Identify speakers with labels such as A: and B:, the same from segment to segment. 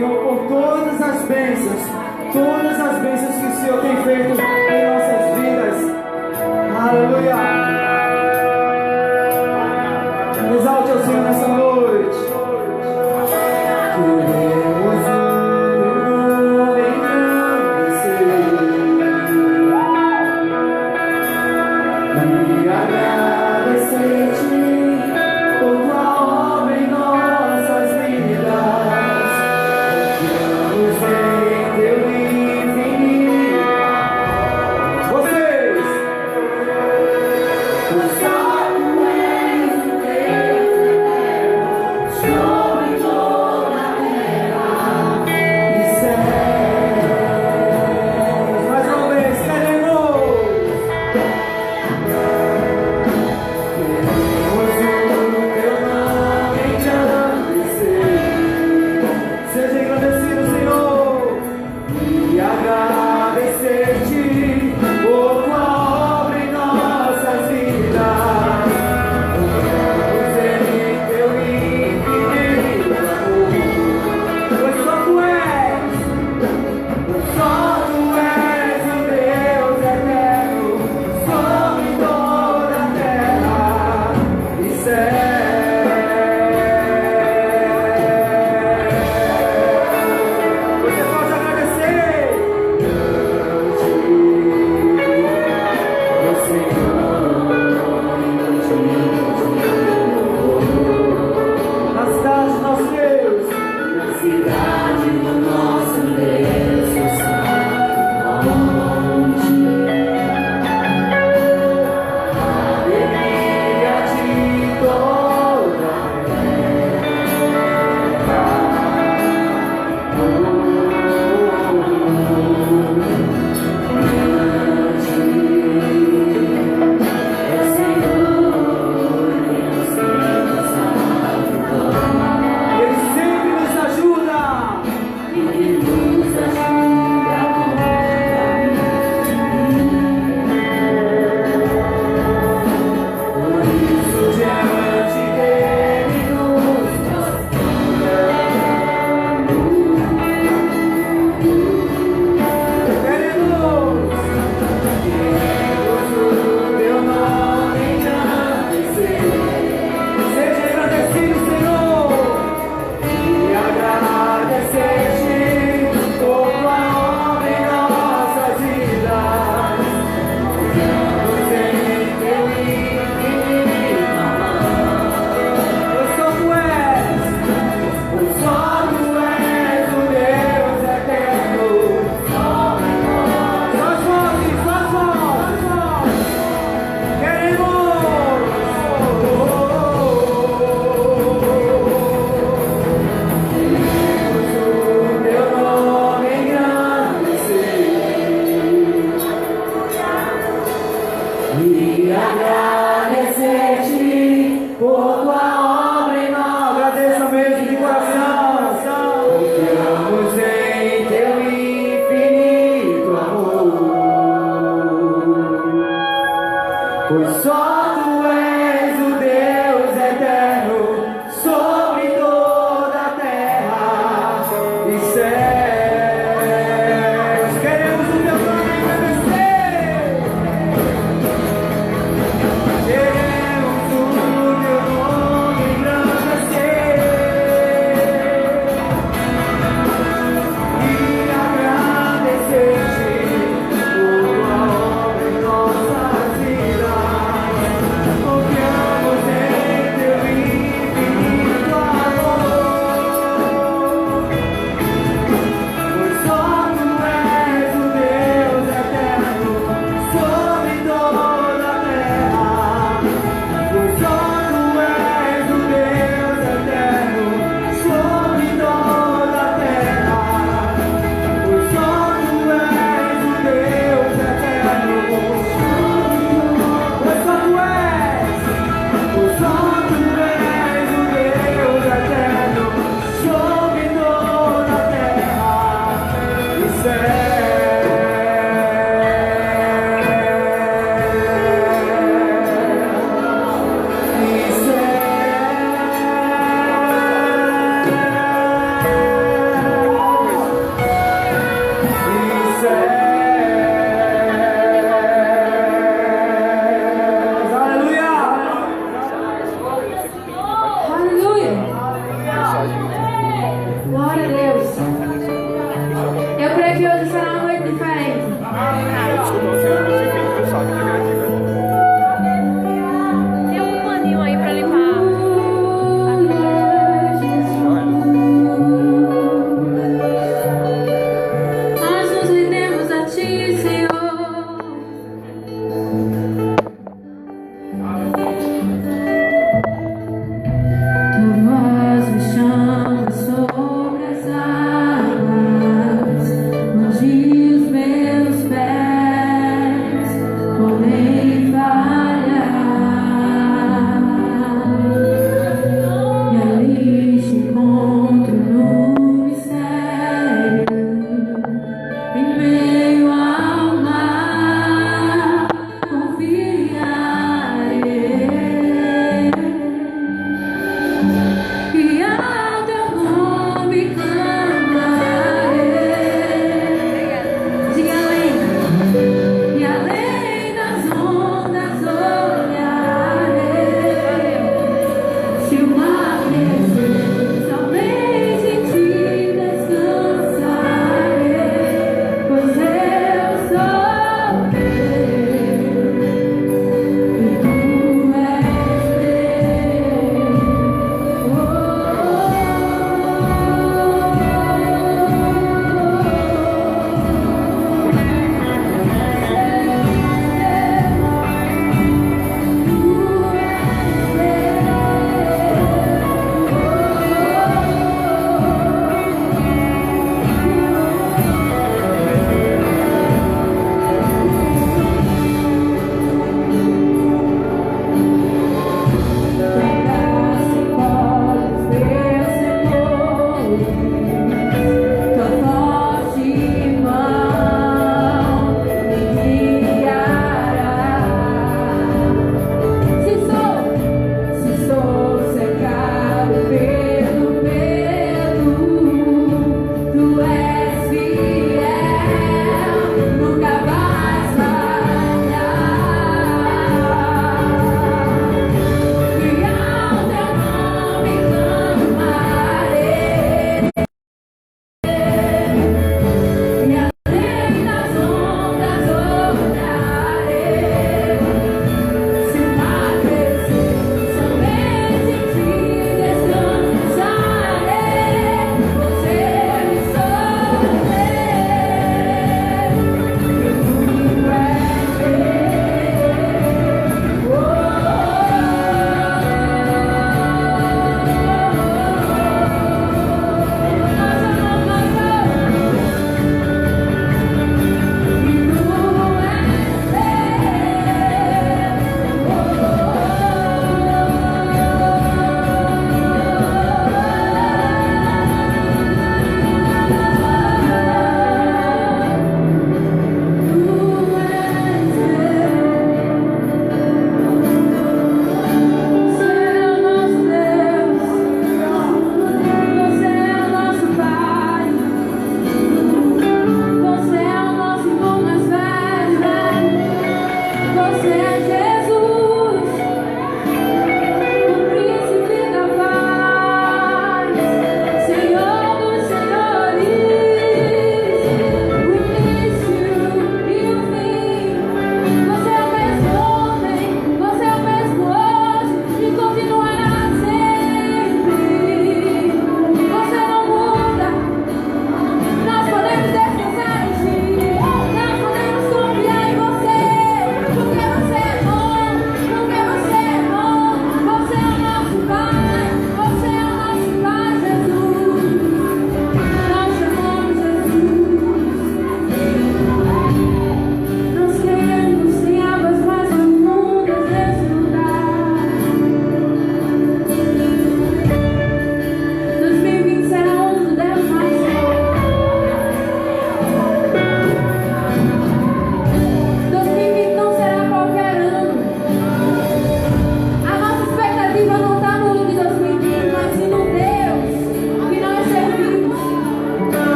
A: Senhor, por todas as bênçãos que o Senhor tem feito em nossas vidas. Aleluia. Exalte ao Senhor nessa noite. Queremos tudo engrandecer e agradecer-te por tua obra em nossas vidas. Confiamos em teu livre. Vocês! O salmo és o teu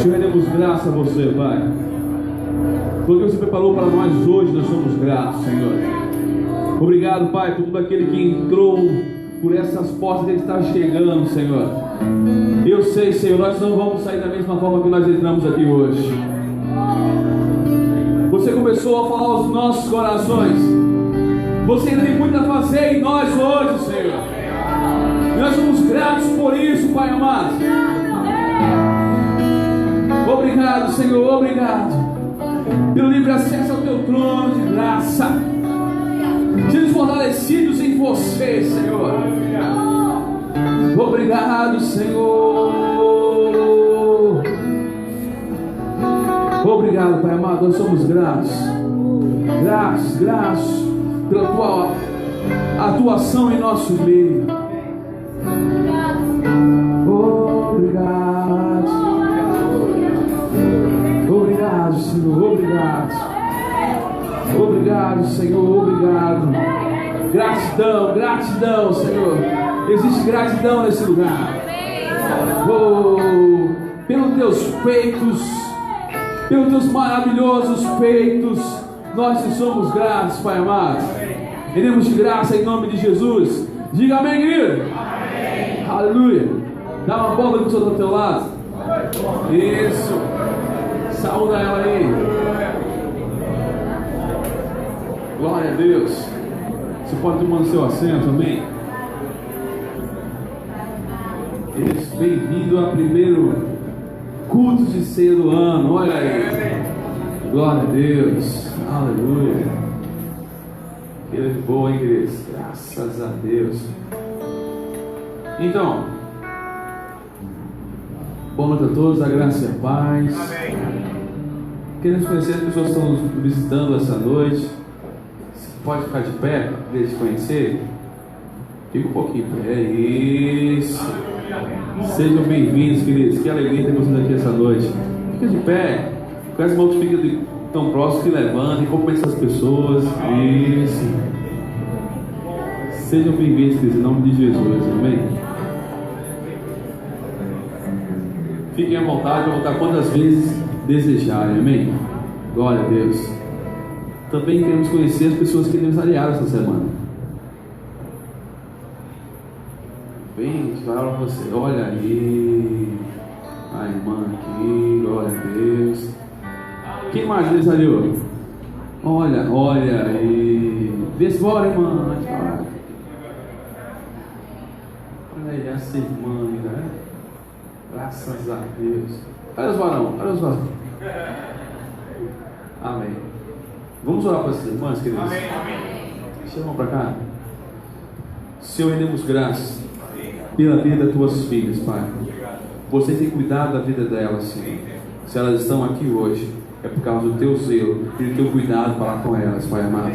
B: Senhor, demos graça a você, Pai. Porque você preparou para nós hoje, nós somos gratos, Senhor. Obrigado, Pai, por todo aquele que entrou por essas portas que está chegando, Senhor. Eu sei, Senhor, nós não vamos sair da mesma forma que nós entramos aqui hoje. Você começou a falar aos nossos corações. Você ainda tem muito a fazer em nós hoje, Senhor. E nós somos gratos por isso, Pai amado. Obrigado, Senhor, obrigado pelo livre acesso ao teu trono de graça. Sejamos fortalecidos em você, Senhor. Obrigado, Senhor. Obrigado, Pai amado. Nós somos gratos. Gratos pela tua atuação em nosso meio. Obrigado, Senhor. Obrigado, Senhor. Obrigado. Gratidão, Senhor. Existe gratidão nesse lugar. Pelos teus feitos, pelos teus maravilhosos feitos, nós te somos gratos, Pai amado. Queremos de graça em nome de Jesus. Diga amém, querido. Amém. Aleluia. Dá uma palma de pessoa do teu lado. Isso. Saúda ela aí. Glória a Deus. Você pode tomar no seu assento, amém? Bem-vindo ao primeiro culto de ceia do ano. Olha aí. Glória a Deus. Aleluia. Ele é bom, hein, igreja? Graças a Deus. Então, boa noite a todos, a graça e a paz. Amém. Queremos conhecer as pessoas que estão nos visitando essa noite. Você pode ficar de pé para eles conhecer? Fica um pouquinho em pé. Isso. Sejam bem-vindos, queridos. Que alegria ter vocês aqui essa noite. Fica de pé. Com as mãos que ficam tão próximos, se levantem, cumprimentem essas pessoas. Isso. Sejam bem-vindos, queridos, em nome de Jesus. Amém. Fiquem à vontade para voltar quantas vezes desejarem. Amém. Glória a Deus. Também queremos conhecer as pessoas que aniversariaram essa semana. Bem, fala para você. Olha aí. A irmã aqui. Glória a Deus. Quem mais aniversariou? Olha aí. Vê se fora, irmã. Olha aí, essa irmã ainda, né? Graças a Deus. Olha os varão. Amém. Vamos orar para essas irmãs, queridos? Amém. Chama para cá. Senhor, rendemos graças pela vida das tuas filhas, Pai. Você tem cuidado da vida delas, Senhor. Se elas estão aqui hoje, é por causa do teu zelo e do teu cuidado para com elas, Pai amado.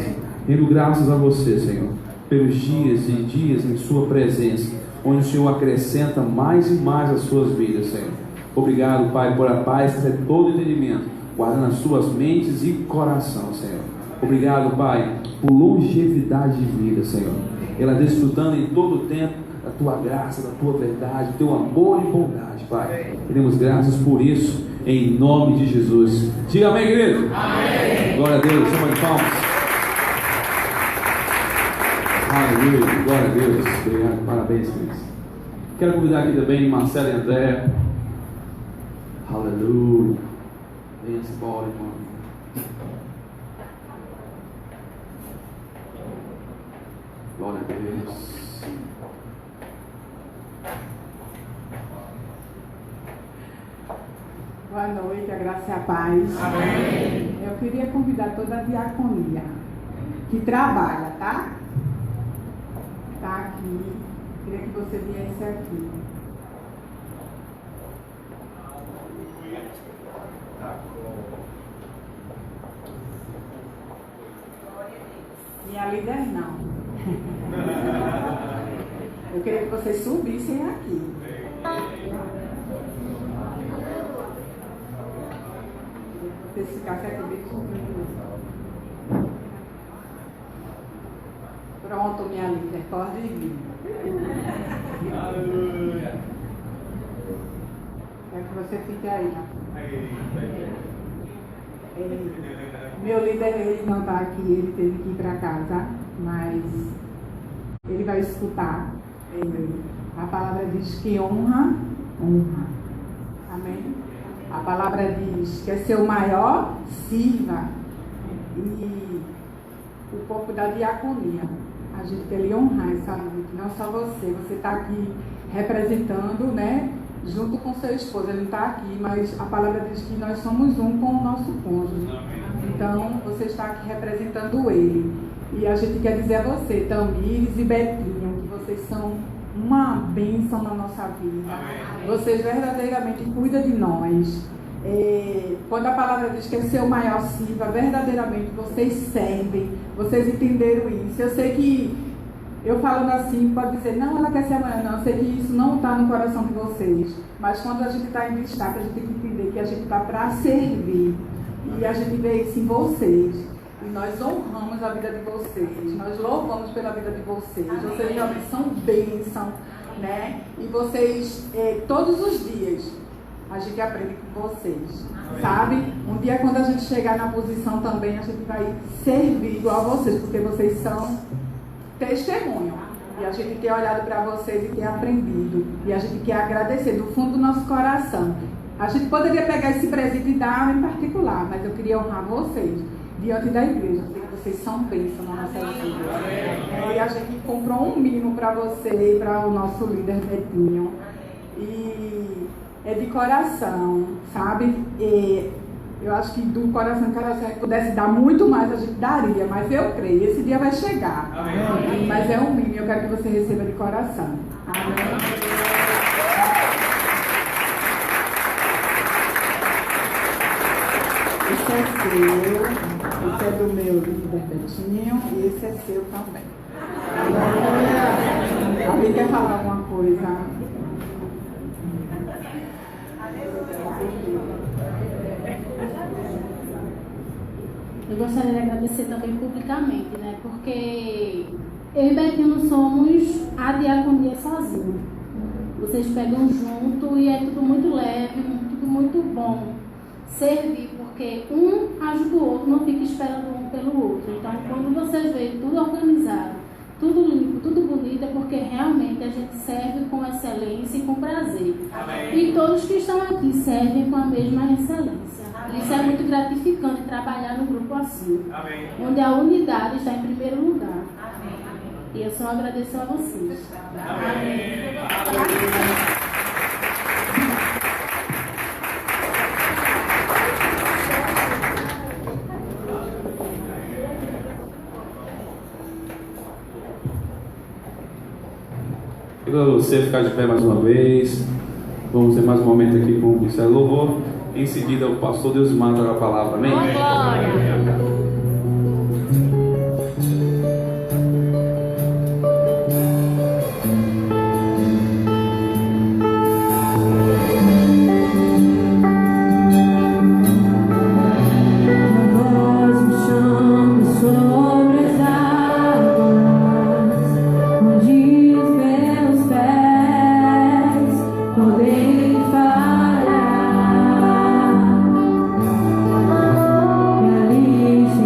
B: Rendo graças a você, Senhor, pelos dias e dias em sua presença, onde o Senhor acrescenta mais e mais as suas vidas, Senhor. Obrigado, Pai, por a paz que excede todo entendimento, guardando as suas mentes e coração, Senhor. Obrigado, Pai, por longevidade de vida, Senhor. Ela desfrutando em todo o tempo da tua graça, da tua verdade, do teu amor e bondade, Pai. Queremos graças por isso, em nome de Jesus. Diga amém, querido. Amém. Glória a Deus. Salva de palmas. Aleluia. Glória a Deus. Obrigado. Parabéns, queridos. Quero convidar aqui também Marcelo e André. Aleluia. Venha esse bola, irmão. Glória a Deus.
C: Boa noite, a graça e a paz. Amém. Eu queria convidar toda a diaconia que trabalha, tá? Tá aqui. Queria que você viesse aqui. Minha líder não. Eu queria que vocês subissem aqui. Vocês ficassem aqui bem subindo. Pronto, minha líder, pode vir. Quero quero que você fique aí. Meu líder, ele não está aqui, ele teve que ir para casa, mas ele vai escutar. A palavra diz que honra. Amém? A palavra diz que é seu maior, sirva. E o corpo da diaconia, a gente quer lhe honrar essa noite, não só você está aqui representando, né, junto com seu esposo, ele não está aqui, mas a palavra diz que nós somos um com o nosso cônjuge, então você está aqui representando ele, e a gente quer dizer a você, Tamires e Betinho, que vocês são uma bênção na nossa vida, vocês verdadeiramente cuidam de nós. Quando a palavra diz que é seu maior sirva, verdadeiramente vocês servem, vocês entenderam isso. Eu sei que eu falando assim, pode dizer, não, ela quer ser amanhã, não. Eu sei que isso não está no coração de vocês, mas quando a gente está em destaque, a gente tem que entender que a gente está para servir, e a gente vê isso em vocês, e nós honramos a vida de vocês, nós louvamos pela vida de vocês, vocês realmente são bênção, né? E vocês, todos os dias, a gente aprende com vocês, sabe? Um dia, quando a gente chegar na posição também, a gente vai servir igual a vocês, porque vocês são testemunho. E a gente tem olhado para vocês e tem aprendido. E a gente quer agradecer do fundo do nosso coração. A gente poderia pegar esse presente e dar em particular, mas eu queria honrar vocês diante da igreja, porque vocês são bênção na nossa vida. E a gente comprou um mimo para você e para o nosso líder Betinho. E é de coração, sabe? Eu acho que do coração, cara, se a gente pudesse dar muito mais, a gente daria, mas eu creio, esse dia vai chegar. Amém. Mas é um mínimo, eu quero que você receba de coração. Amém. Esse é seu, esse é do meu líder Betinho, e esse é seu também. Alguém quer falar alguma coisa?
D: Eu gostaria de agradecer também publicamente, né? Porque eu e Betinho não somos a diaconia sozinho. Vocês pegam junto e é tudo muito leve, tudo muito bom. Servir, porque um ajuda o outro, não fica esperando um pelo outro. Então, quando vocês veem tudo organizado, tudo limpo, tudo bonito, é porque realmente a gente serve com excelência e com prazer. Amém. E todos que estão aqui servem com a mesma excelência. Isso é muito gratificante, trabalhar no grupo assim. Amém. Onde a unidade está em primeiro lugar. Amém. E eu só agradeço a vocês. Amém.
B: Queria você ficar de pé mais uma vez. Vamos ter mais um momento aqui com o Ministério Louvor. Em seguida, o pastor Deus manda a palavra. Amém? Glória!
E: Feliz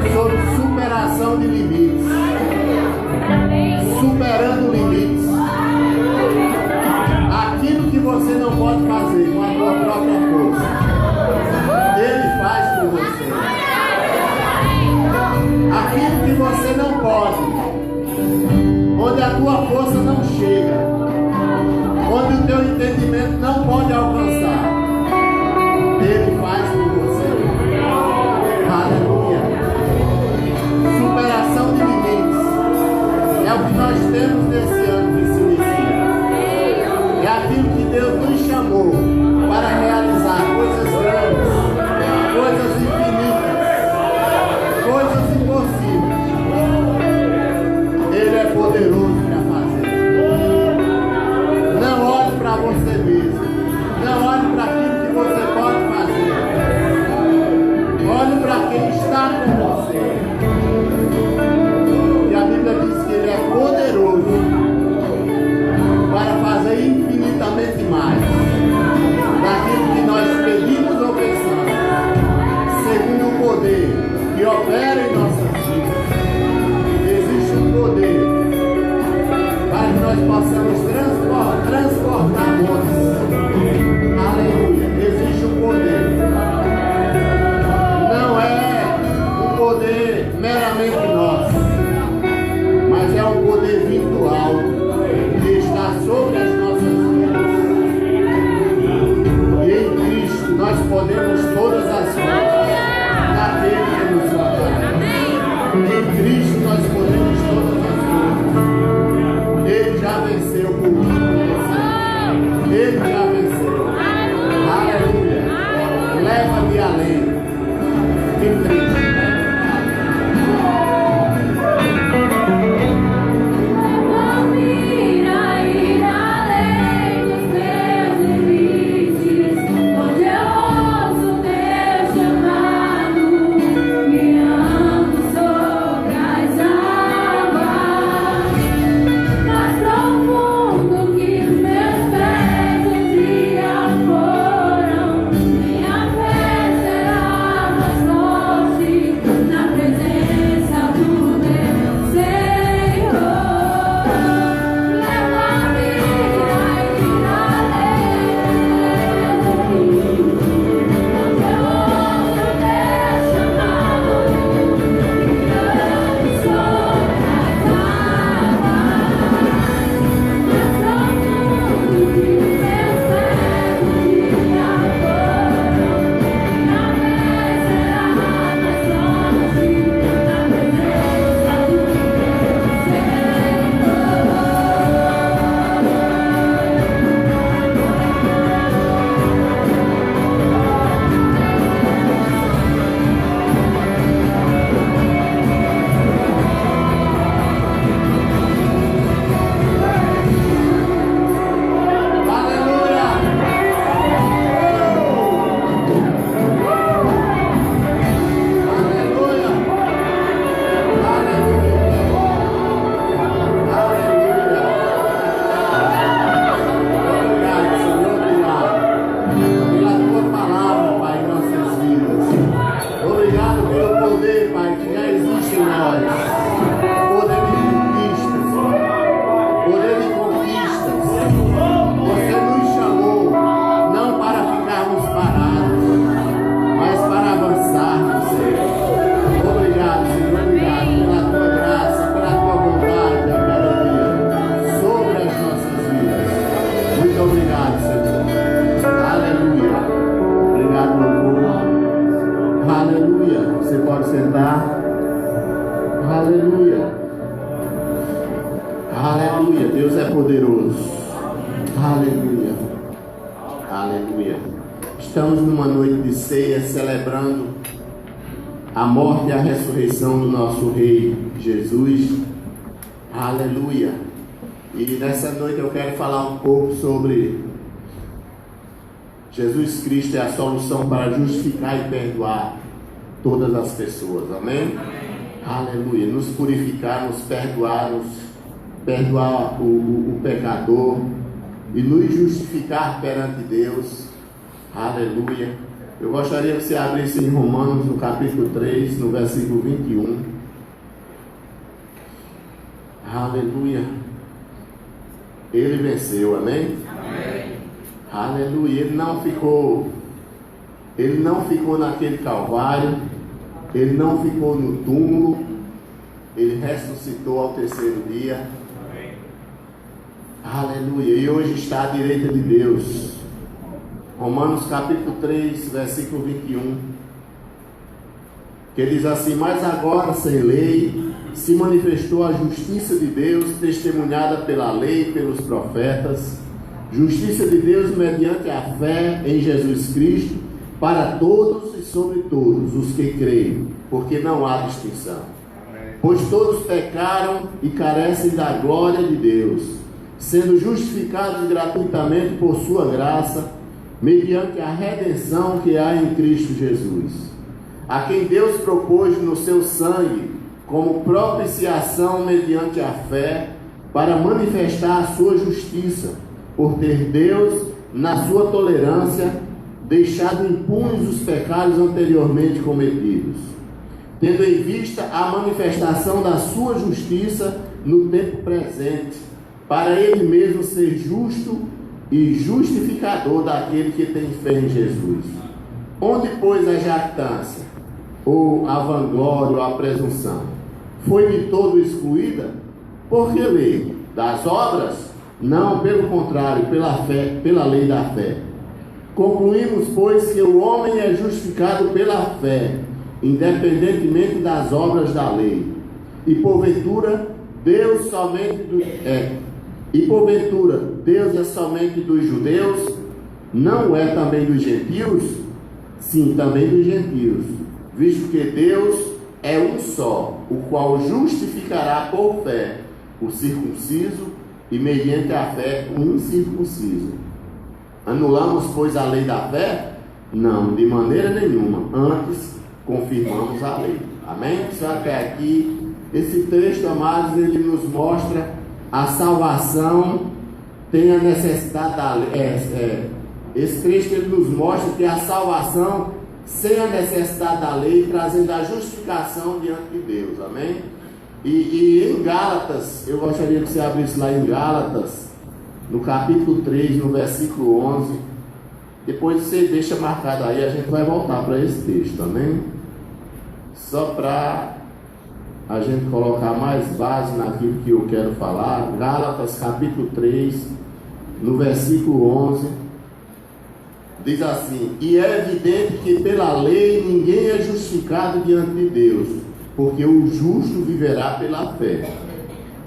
E: sobre superação de limites. Superando limites. Aquilo que você não pode fazer com a sua própria força, Ele faz por você. Aquilo que você não pode, onde a tua força não chega, onde o teu entendimento não pode alcançar, Ele faz por você. Aleluia. Superação de limites é o que nós temos nesse ano que se inicia. É aquilo que Deus nos chamou para realizar coisas grandes, coisas infinitas, coisas impossíveis. Ele é poderoso para fazer. Não olhe para você mesmo. Não olhe para aquilo que você pode fazer. Olhe para quem está com você. E a Bíblia diz que Ele é poderoso para fazer infinitamente mais daquilo que nós pedimos ou pensamos, segundo o poder que opera em nossas vidas. Existe um poder para que nós possamos transportar montes. Aleluia. Existe um poder. Não é um poder meramente nosso, mas é um poder virtual que está sobre as nossas vidas. E em Cristo nós podemos todas as coisas naquele que nos fortalece. Em Cristo nós podemos todas as coisas. Ele já venceu por mim, por você. Ele já venceu. Aleluia. Leva-me além. Em frente. Aleluia, Deus é poderoso. Aleluia, aleluia. Estamos numa noite de ceia celebrando a morte e a ressurreição do nosso Rei Jesus. Aleluia. E nessa noite eu quero falar um pouco sobre Jesus Cristo é a solução para justificar e perdoar todas as pessoas. Amém? Aleluia. Nos purificar, nos perdoar, perdoar o pecador e nos justificar perante Deus. Aleluia. Eu gostaria que você abrisse em Romanos, no capítulo 3, no versículo 21. Aleluia. Ele venceu, amém? Amém. Aleluia. Ele não ficou naquele calvário, ele não ficou no túmulo, ele ressuscitou ao terceiro dia. Amém. Aleluia. E hoje está à direita de Deus. Romanos capítulo 3, versículo 21, que diz assim: mas agora sem lei se manifestou a justiça de Deus, testemunhada pela lei e pelos profetas, justiça de Deus mediante a fé em Jesus Cristo, para todos e sobre todos os que creem, porque não há distinção. Pois todos pecaram e carecem da glória de Deus, sendo justificados gratuitamente por sua graça, mediante a redenção que há em Cristo Jesus, a quem Deus propôs no seu sangue como propiciação mediante a fé, para manifestar a sua justiça, por ter Deus, na sua tolerância, deixado impunes os pecados anteriormente cometidos, tendo em vista a manifestação da sua justiça no tempo presente, para ele mesmo ser justo e justificador daquele que tem fé em Jesus. Onde, pois, a jactância, ou a vanglória, ou a presunção? Foi de todo excluída? Por que lei? Das obras? Não, pelo contrário, pela fé, pela lei da fé. Concluímos, pois, que o homem é justificado pela fé, independentemente das obras da lei. E porventura, Deus é somente dos judeus? Não é também dos gentios? Sim, também dos gentios, visto que Deus é um só, o qual justificará por fé o circunciso e mediante a fé o incircunciso. Anulamos, pois, a lei da fé? Não, de maneira nenhuma. Antes, confirmamos a lei. Amém? Só até aqui, esse texto, amados, ele nos mostra a salvação tem a necessidade da lei. Esse texto ele nos mostra que a salvação sem a necessidade da lei, trazendo a justificação diante de Deus. Amém? E em Gálatas, eu gostaria que você abrisse lá em Gálatas, no capítulo 3, no versículo 11. Depois você deixa marcado aí, a gente vai voltar para esse texto. Amém? Só para a gente colocar mais base naquilo que eu quero falar. Gálatas capítulo 3, no versículo 11, diz assim: e é evidente que pela lei ninguém é justificado diante de Deus, porque o justo viverá pela fé.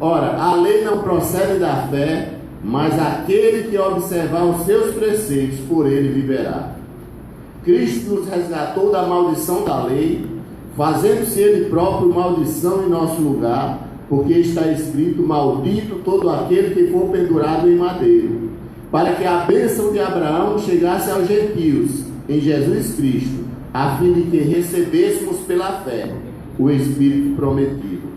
E: Ora, a lei não procede da fé, mas aquele que observar os seus preceitos, por ele viverá. Cristo nos resgatou da maldição da lei, fazendo-se ele próprio maldição em nosso lugar, porque está escrito: maldito todo aquele que for pendurado em madeiro, para que a bênção de Abraão chegasse aos gentios em Jesus Cristo, a fim de que recebêssemos pela fé o Espírito prometido.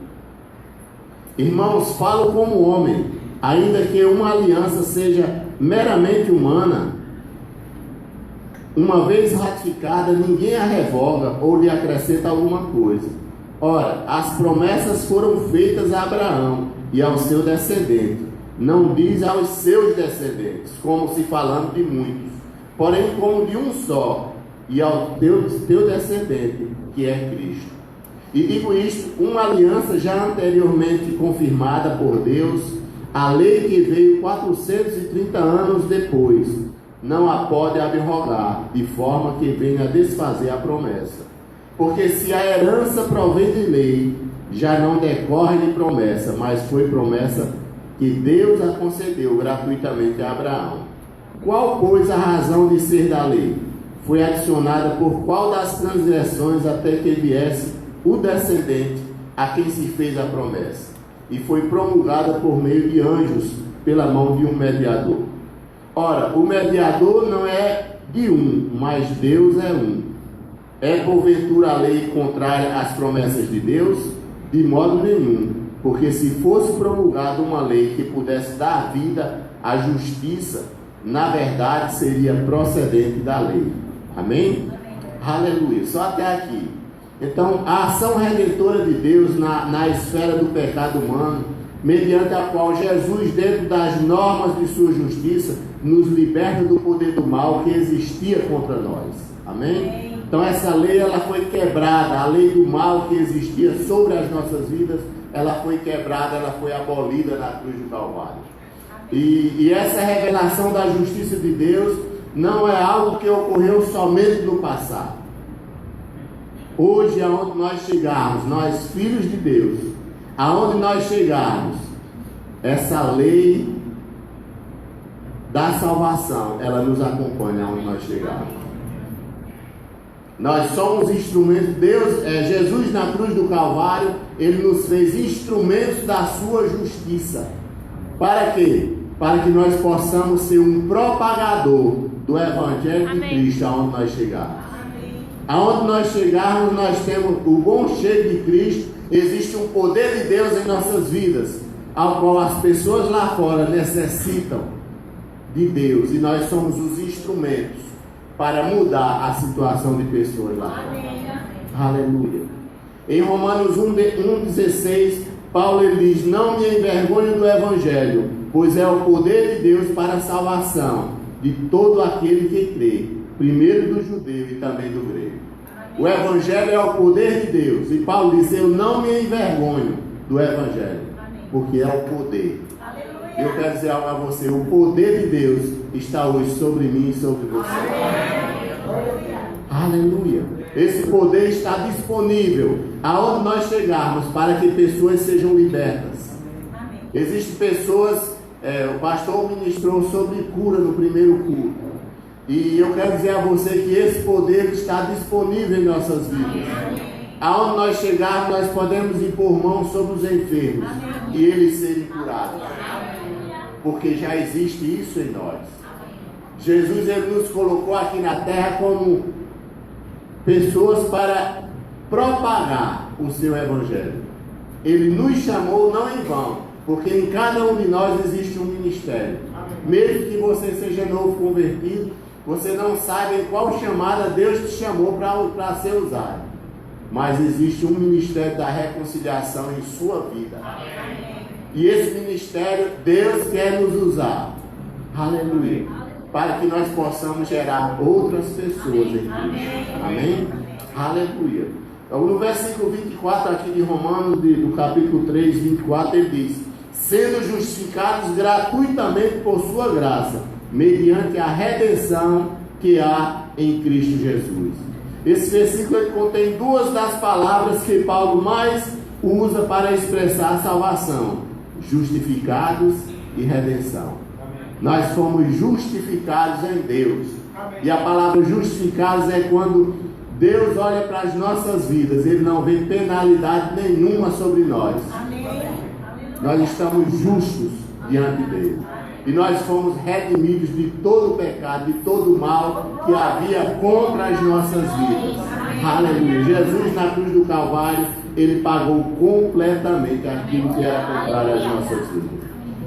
E: Irmãos, falo como homem, ainda que uma aliança seja meramente humana, uma vez ratificada, ninguém a revoga ou lhe acrescenta alguma coisa. Ora, as promessas foram feitas a Abraão e ao seu descendente, não diz aos seus descendentes, como se falando de muitos, porém como de um só, e ao teu descendente, que é Cristo. E digo isto, uma aliança já anteriormente confirmada por Deus, a lei que veio 430 anos depois, não a pode abrogar, de forma que venha a desfazer a promessa. Porque se a herança provém de lei, já não decorre de promessa, mas foi promessa que Deus a concedeu gratuitamente a Abraão. Qual, pois, a razão de ser da lei? Foi adicionada por qual das transgressões até que viesse o descendente a quem se fez a promessa? E foi promulgada por meio de anjos, pela mão de um mediador. Ora, o mediador não é de um, mas Deus é um. É porventura a lei contrária às promessas de Deus? De modo nenhum, porque se fosse promulgada uma lei que pudesse dar vida à justiça, na verdade seria procedente da lei. Amém? Aleluia, só até aqui. Então, a ação redentora de Deus na esfera do pecado humano, mediante a qual Jesus, dentro das normas de sua justiça, nos liberta do poder do mal que existia contra nós. Amém? Então essa lei, ela foi quebrada. A lei do mal que existia sobre as nossas vidas, ela foi quebrada, ela foi abolida na cruz do Calvário. E essa revelação da justiça de Deus não é algo que ocorreu somente no passado. Hoje, aonde nós chegarmos, nós filhos de Deus, aonde nós chegarmos, essa lei da salvação, ela nos acompanha aonde nós chegarmos. Nós somos instrumentos de Deus. Jesus na cruz do Calvário, Ele nos fez instrumentos da sua justiça. Para quê? Para que nós possamos ser um propagador do Evangelho de Cristo aonde nós chegarmos. Aonde nós chegarmos, nós temos o bom cheiro de Cristo. Existe um poder de Deus em nossas vidas, ao qual as pessoas lá fora necessitam de Deus, e nós somos os instrumentos para mudar a situação de pessoas lá fora. Aleluia. Em Romanos 1,16, Paulo ele diz: não me envergonho do Evangelho, pois é o poder de Deus para a salvação de todo aquele que crê, primeiro do judeu e também do grego. O Evangelho é o poder de Deus, e Paulo diz: eu não me envergonho do Evangelho, porque é o poder. Eu quero dizer algo a você: o poder de Deus está hoje sobre mim e sobre você. Aleluia. Esse poder está disponível aonde nós chegarmos, para que pessoas sejam libertas. Existem pessoas, o pastor ministrou sobre cura no primeiro culto, e eu quero dizer a você que esse poder está disponível em nossas vidas. Aonde nós chegarmos, nós podemos impor mãos sobre os enfermos e eles serem curados, porque já existe isso em nós. Jesus ele nos colocou aqui na terra como pessoas para propagar o seu Evangelho. Ele nos chamou não em vão, porque em cada um de nós existe um ministério. Mesmo que você seja novo convertido, você não sabe em qual chamada Deus te chamou para ser usado, mas existe um ministério da reconciliação em sua vida. E esse ministério Deus quer nos usar, aleluia, para que nós possamos gerar outras pessoas em Cristo. Amém? Aleluia. No versículo 24 aqui de Romanos, do capítulo 3, 24, ele diz: sendo justificados gratuitamente por sua graça, mediante a redenção que há em Cristo Jesus. Esse versículo ele contém duas das palavras que Paulo mais usa para expressar a salvação: justificados e redenção. Nós fomos justificados em Deus. E a palavra justificados é quando Deus olha para as nossas vidas, Ele não vê penalidade nenhuma sobre nós. Nós estamos justos diante dele. E nós fomos redimidos de todo o pecado, de todo o mal que havia contra as nossas vidas. Aleluia. Jesus na cruz do Calvário, Ele pagou completamente aquilo que era contrário às nossas vidas.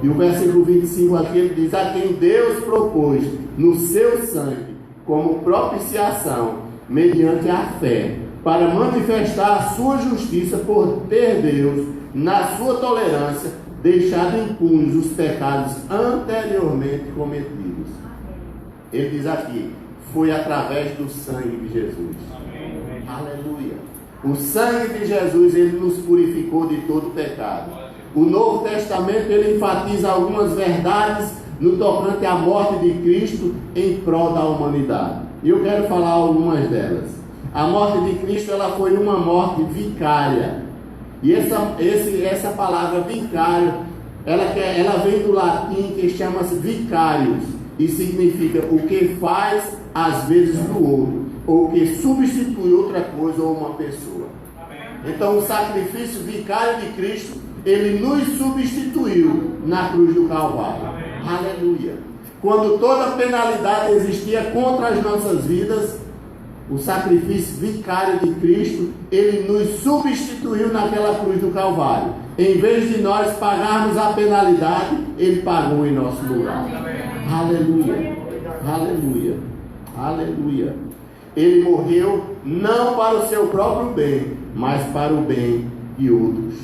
E: E o versículo 25 aqui ele diz: a quem Deus propôs no seu sangue como propiciação, mediante a fé, para manifestar a sua justiça, por ter Deus, na sua tolerância, deixado impunes os pecados anteriormente cometidos. Ele diz aqui: foi através do sangue de Jesus. Amém. Aleluia. O sangue de Jesus, ele nos purificou de todo pecado. O Novo Testamento ele enfatiza algumas verdades no tocante à morte de Cristo em prol da humanidade. E eu quero falar algumas delas. A morte de Cristo ela foi uma morte vicária. E essa palavra vicário, ela vem do latim, que chama-se vicarius, e significa o que faz às vezes do outro, ou o que substitui outra coisa ou uma pessoa. Então o sacrifício vicário de Cristo, ele nos substituiu na cruz do Calvário. Aleluia. Quando toda penalidade existia contra as nossas vidas, o sacrifício vicário de Cristo, ele nos substituiu naquela cruz do Calvário. Em vez de nós pagarmos a penalidade, ele pagou em nosso lugar. Aleluia. Aleluia. Aleluia. Ele morreu não para o seu próprio bem, mas para o bem de outros.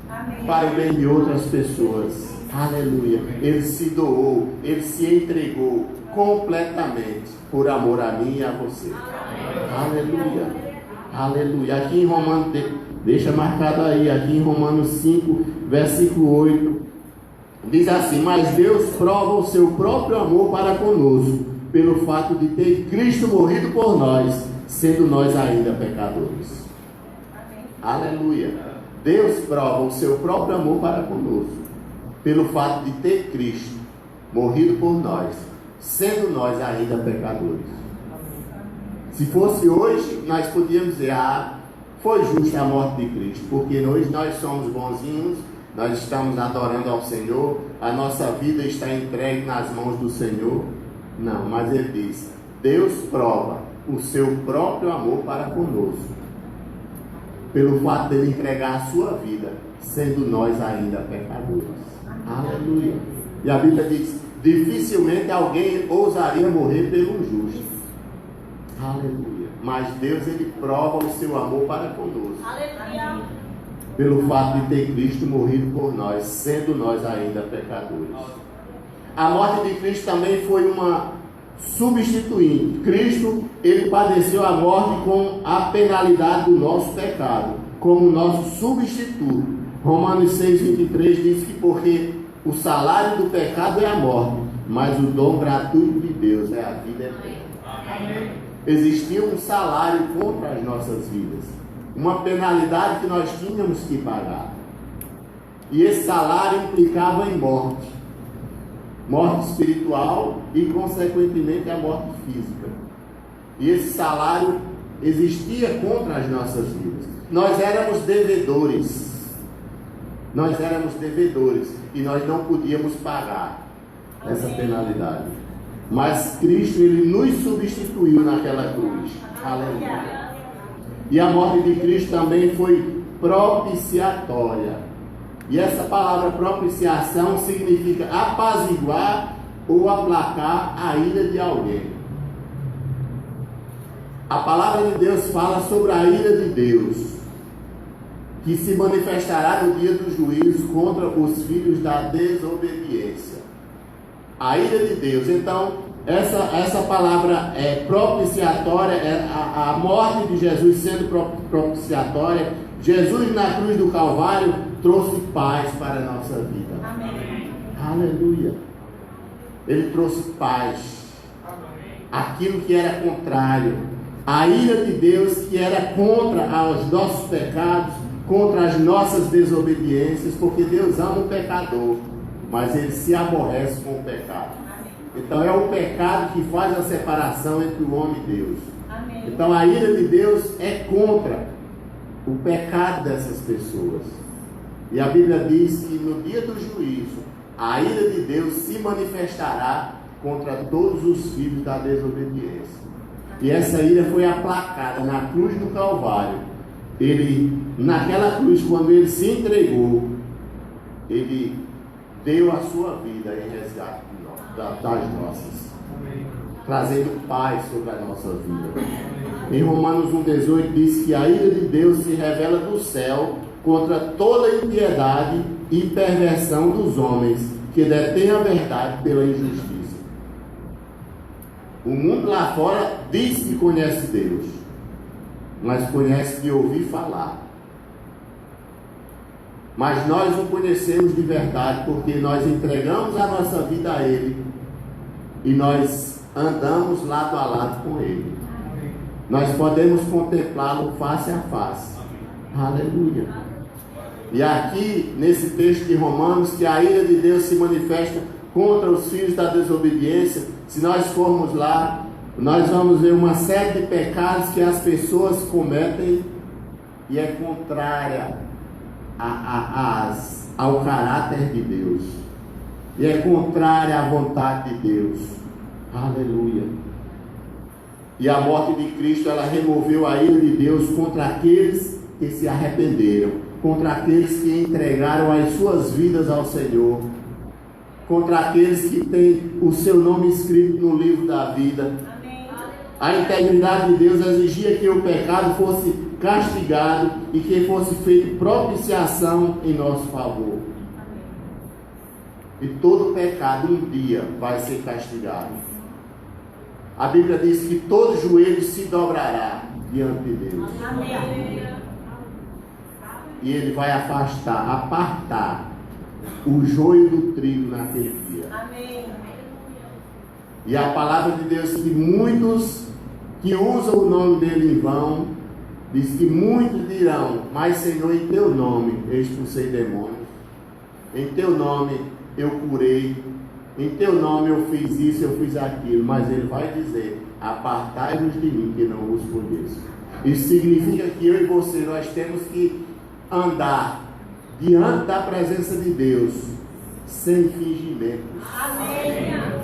E: Amém. Para o bem de outras pessoas. Aleluia. Ele se doou, ele se entregou completamente por amor a mim e a você. Aleluia. Aleluia. Aqui em Romanos, deixa marcado aí, aqui em Romanos 5, versículo 8, diz assim: mas Deus prova o seu próprio amor para conosco, pelo fato de ter Cristo morrido por nós, sendo nós ainda pecadores. Aleluia. Deus prova o seu próprio amor para conosco, pelo fato de ter Cristo morrido por nós, sendo nós ainda pecadores. Se fosse hoje, nós podíamos dizer: foi justa a morte de Cristo, porque hoje nós somos bonzinhos, nós estamos adorando ao Senhor, a nossa vida está entregue nas mãos do Senhor. Não, mas ele diz: Deus prova o seu próprio amor para conosco, pelo fato de ele entregar a sua vida, sendo nós ainda pecadores. Aleluia. E a Bíblia diz: dificilmente alguém ousaria morrer pelo justo. Aleluia. Mas Deus, ele prova o seu amor para conosco. Aleluia. Pelo fato de ter Cristo morrido por nós, sendo nós ainda pecadores. A morte de Cristo também foi uma substituinte. Cristo, ele padeceu a morte com a penalidade do nosso pecado, como nosso substituto. Romanos 6,23 diz que porque o salário do pecado é a morte, mas o dom gratuito de Deus é a vida eterna. Existia um salário contra as nossas vidas, uma penalidade que nós tínhamos que pagar, e esse salário implicava em morte espiritual e consequentemente a morte física. E esse salário existia contra as nossas vidas. Nós éramos devedores e nós não podíamos pagar essa penalidade. Mas Cristo, ele nos substituiu naquela cruz. Aleluia. E a morte de Cristo também foi propiciatória. E essa palavra propiciação significa apaziguar ou aplacar a ira de alguém. A palavra de Deus fala sobre a ira de Deus, que se manifestará no dia do juízo contra os filhos da desobediência. A ira de Deus. Então, essa palavra é propiciatória, é a morte de Jesus sendo propiciatória. Jesus na cruz do Calvário trouxe paz para a nossa vida. Amém. Aleluia. Ele trouxe paz. Aquilo que era contrário, a ira de Deus que era contra os nossos pecados, contra as nossas desobediências, porque Deus ama o pecador, mas ele se aborrece com o pecado. Então é o pecado que faz a separação entre o homem e Deus. Amém. Então a ira de Deus é contra o pecado dessas pessoas. E a Bíblia diz que no dia do juízo, a ira de Deus se manifestará contra todos os filhos da desobediência. E essa ira foi aplacada na cruz do Calvário. Ele, naquela cruz, quando ele se entregou, ele deu a sua vida em resgate das nossas, trazendo paz sobre a nossa vida. Em Romanos 1,18 diz que a ira de Deus se revela do céu contra toda impiedade e perversão dos homens que detêm a verdade pela injustiça. O mundo lá fora diz que conhece Deus, mas conhece de ouvir falar. Mas nós o conhecemos de verdade, porque nós entregamos a nossa vida a Ele e nós andamos lado a lado com Ele. Nós podemos contemplá-lo face a face. Aleluia. E aqui, nesse texto de Romanos, que a ira de Deus se manifesta contra os filhos da desobediência. Se nós formos lá, nós vamos ver uma série de pecados que as pessoas cometem e é contrária ao caráter de Deus, e é contrária à vontade de Deus. Aleluia. E a morte de Cristo, ela removeu a ira de Deus contra aqueles que se arrependeram, contra aqueles que entregaram as suas vidas ao Senhor, contra aqueles que têm o seu nome escrito no livro da vida. A integridade de Deus exigia que o pecado fosse castigado e que fosse feita propiciação em nosso favor. E todo pecado um dia vai ser castigado. A Bíblia diz que todo joelho se dobrará diante de Deus. E Ele vai apartar o joio do trigo naquele dia. E a palavra de Deus que muitos que usam o nome dele em vão, diz que muitos dirão: mas Senhor, em teu nome eu expulsei demônios, em teu nome eu curei, em teu nome eu fiz isso, eu fiz aquilo. Mas ele vai dizer: apartai-vos de mim, que não vos conheço. Isso significa que eu e você, nós temos que andar diante da presença de Deus sem fingimentos.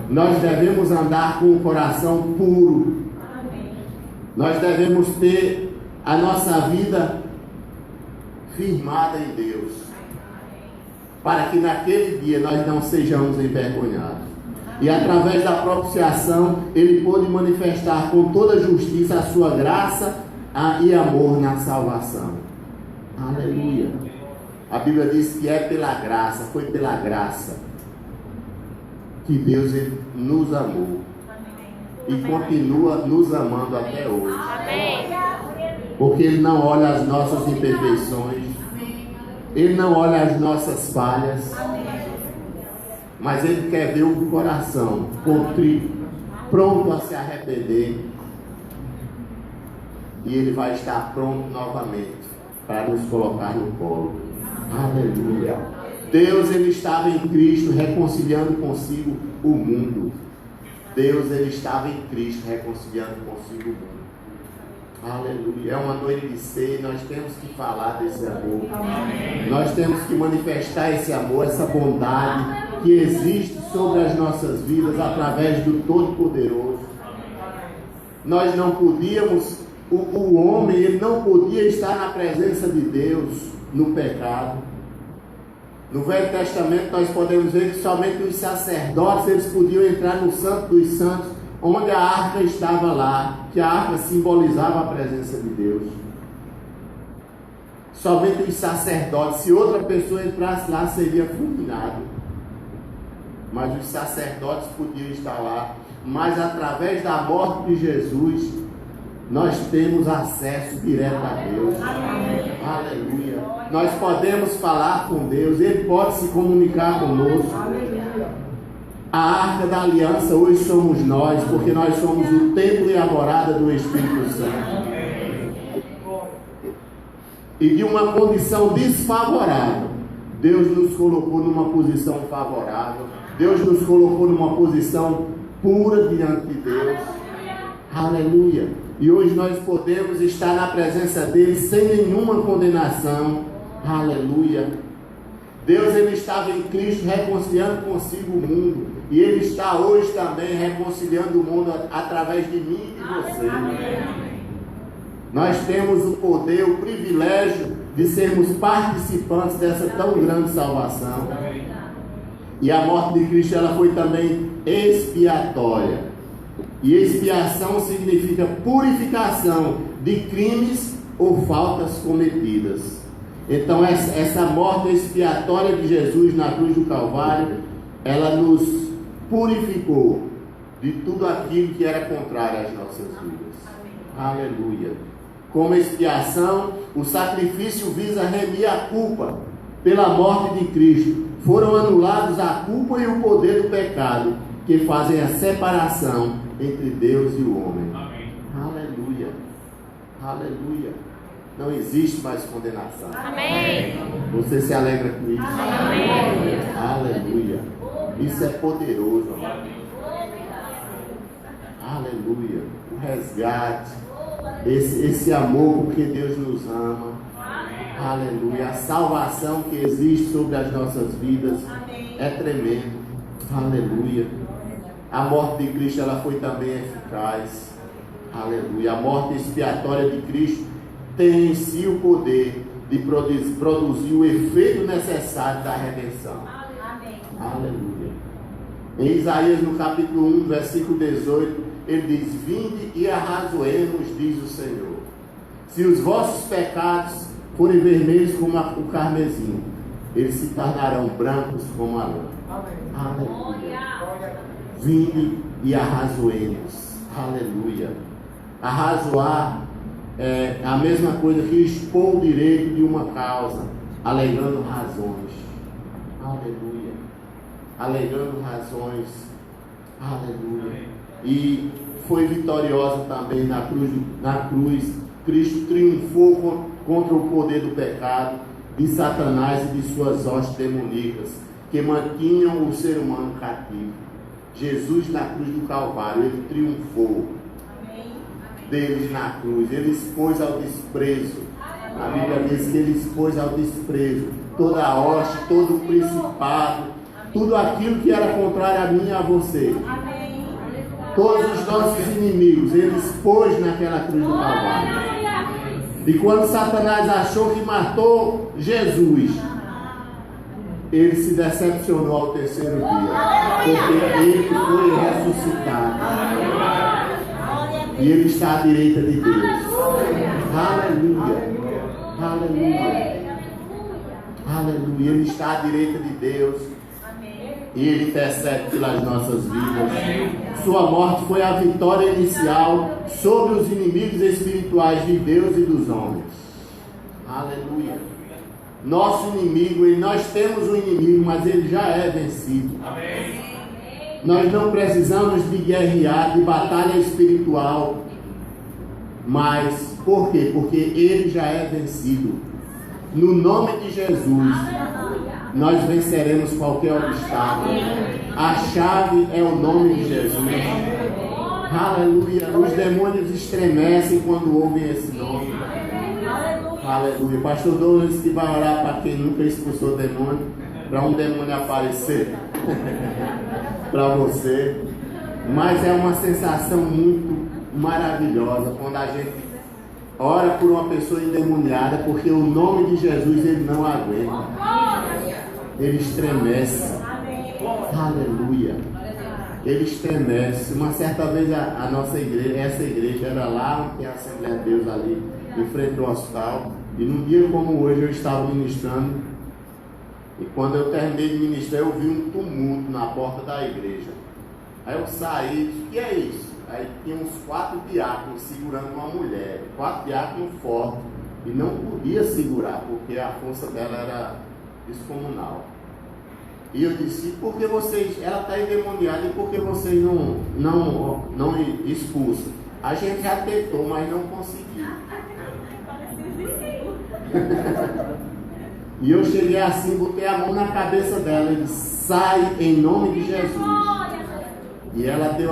E: Nós devemos andar com o coração puro. Nós devemos ter a nossa vida firmada em Deus, para que naquele dia nós não sejamos envergonhados. E através da propiciação, Ele pôde manifestar com toda justiça a sua graça e amor na salvação. Aleluia. A Bíblia diz que é pela graça, foi pela graça que Deus nos amou e continua nos amando até hoje. Porque Ele não olha as nossas imperfeições, Ele não olha as nossas falhas, mas Ele quer ver o coração contrito, pronto a se arrepender, e Ele vai estar pronto novamente para nos colocar no colo. Aleluia. Deus, Ele estava em Cristo reconciliando consigo o mundo. Deus, Ele estava em Cristo reconciliando consigo o mundo. Aleluia. É uma noite de ceia, nós temos que falar desse amor. Amém. Nós temos que manifestar esse amor, essa bondade que existe sobre as nossas vidas através do Todo-Poderoso. Nós não podíamos, o homem, ele não podia estar na presença de Deus no pecado. No Velho Testamento nós podemos ver que somente os sacerdotes eles podiam entrar no Santo dos Santos, onde a arca estava lá, que a arca simbolizava a presença de Deus. Somente os sacerdotes, se outra pessoa entrasse lá, seria fulminado. Mas os sacerdotes podiam estar lá. Mas através da morte de Jesus, nós temos acesso direto a Deus. Aleluia. Nós podemos falar com Deus, Ele pode se comunicar conosco. A arca da aliança hoje somos nós, porque nós somos o templo e a morada do Espírito Santo. E de uma condição desfavorável, Deus nos colocou numa posição favorável. Deus nos colocou numa posição pura diante de Deus. Aleluia. E hoje nós podemos estar na presença dele sem nenhuma condenação. Aleluia. Deus, Ele estava em Cristo reconciliando consigo o mundo. E Ele está hoje também reconciliando o mundo através de mim e de você. Nós temos o poder, o privilégio de sermos participantes dessa tão grande salvação. E a morte de Cristo, ela foi também expiatória. E expiação significa purificação de crimes ou faltas cometidas. Então essa morte expiatória de Jesus na cruz do Calvário, ela nos purificou de tudo aquilo que era contrário às nossas vidas. Aleluia. Como expiação, o sacrifício visa remir a culpa pela morte de Cristo. Foram anulados a culpa e o poder do pecado, que fazem a separação entre Deus e o homem. Amém. Aleluia. Aleluia. Não existe mais condenação. Amém. Você se alegra com isso? Amém. Aleluia. Isso é poderoso, amado. Aleluia. O resgate, esse amor porque Deus nos ama. Aleluia. A salvação que existe sobre as nossas vidas é tremendo. Aleluia. A morte de Cristo, ela foi também eficaz. Aleluia. A morte expiatória de Cristo tem em si o poder de produzir o efeito necessário da redenção. Aleluia. Em Isaías, no capítulo 1, versículo 18, ele diz: vinde e arrazoemos, diz o Senhor. Se os vossos pecados forem vermelhos como o carmesim, eles se tornarão brancos como a lã. Aleluia. Vinde e arrazoemos. Aleluia. Arrazoar é a mesma coisa que expor o direito de uma causa, alegando razões. Aleluia. Alegando razões. Aleluia. E foi vitoriosa também na cruz. Cristo triunfou contra o poder do pecado, de Satanás e de suas hostes demoníacas, que mantinham o ser humano cativo. Jesus na cruz do Calvário, ele triunfou deles na cruz, ele expôs ao desprezo. A Bíblia diz que ele expôs ao desprezo toda a hoste, todo o principado, tudo aquilo que era contrário a mim e a você. Todos os nossos inimigos, ele expôs naquela cruz do Calvário. E quando Satanás achou que matou Jesus, ele se decepcionou ao terceiro dia, porque ele foi ressuscitado. E ele está à direita de Deus. Aleluia. Aleluia. Aleluia. Ele está à direita de Deus. E ele intercede pelas nossas vidas. Sua morte foi a vitória inicial sobre os inimigos espirituais de Deus e dos homens. Aleluia. Nosso inimigo, e nós temos um inimigo, mas ele já é vencido. Nós não precisamos de guerrear, de batalha espiritual. Mas, por quê? Porque ele já é vencido. No nome de Jesus, nós venceremos qualquer obstáculo. A chave é o nome de Jesus. Aleluia. Os demônios estremecem quando ouvem esse nome. Aleluia. Pastor Douglas que vai orar para quem nunca expulsou demônio, para um demônio aparecer para você. Mas é uma sensação muito maravilhosa quando a gente ora por uma pessoa endemoniada, porque o nome de Jesus ele não aguenta. Ele estremece. Aleluia. Ele estremece. Uma certa vez a nossa igreja, essa igreja era lá onde tem a Assembleia de Deus ali, em frente ao hospital. E num dia como hoje eu estava ministrando. E quando eu terminei de ministrar, eu vi um tumulto na porta da igreja. Aí eu saí e disse: o que é isso? Aí tinha uns 4 diáconos segurando uma mulher. 4 diáconos fortes. E não podia segurar, porque a força dela era descomunal. E eu disse: por que vocês, ela está endemoniada, e por que vocês não expulsam? A gente já tentou, mas não conseguiu. E eu cheguei assim, botei a mão na cabeça dela e disse: sai em nome de Jesus. E ela deu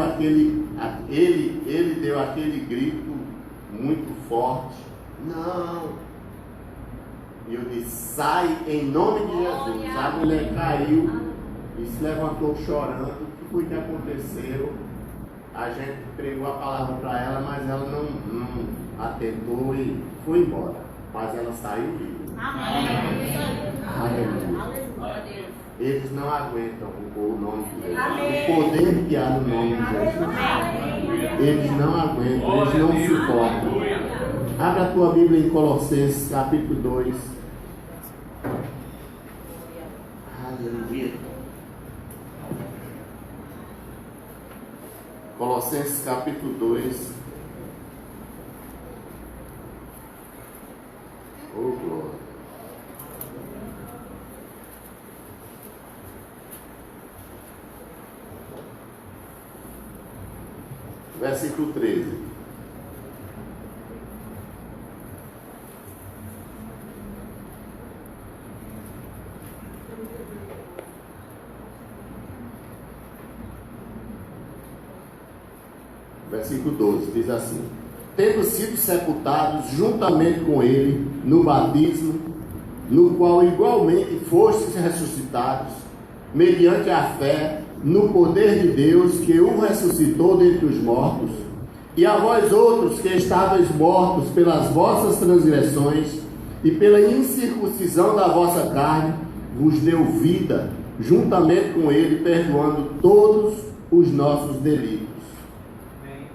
E: ele deu aquele grito muito forte: não. E eu disse: sai em nome de Jesus. A mulher caiu e se levantou chorando. O que foi que aconteceu? A gente pregou a palavra para ela, mas ela não atentou e foi embora. Mas ela saiu viva. Aleluia. Eles não aguentam o nome de Jesus. O poder que há no nome de Jesus. Eles não aguentam, eles não suportam. Abra a tua Bíblia em Colossenses capítulo 2. Aleluia. Colossenses capítulo 2. Oh, glória. Versículo 13. Versículo 12 diz assim: tendo sido sepultados juntamente com ele no batismo, no qual igualmente fostes ressuscitados, mediante a fé no poder de Deus que o ressuscitou dentre os mortos, e a vós outros que estáveis mortos pelas vossas transgressões e pela incircuncisão da vossa carne, vos deu vida juntamente com ele, perdoando todos os nossos delitos.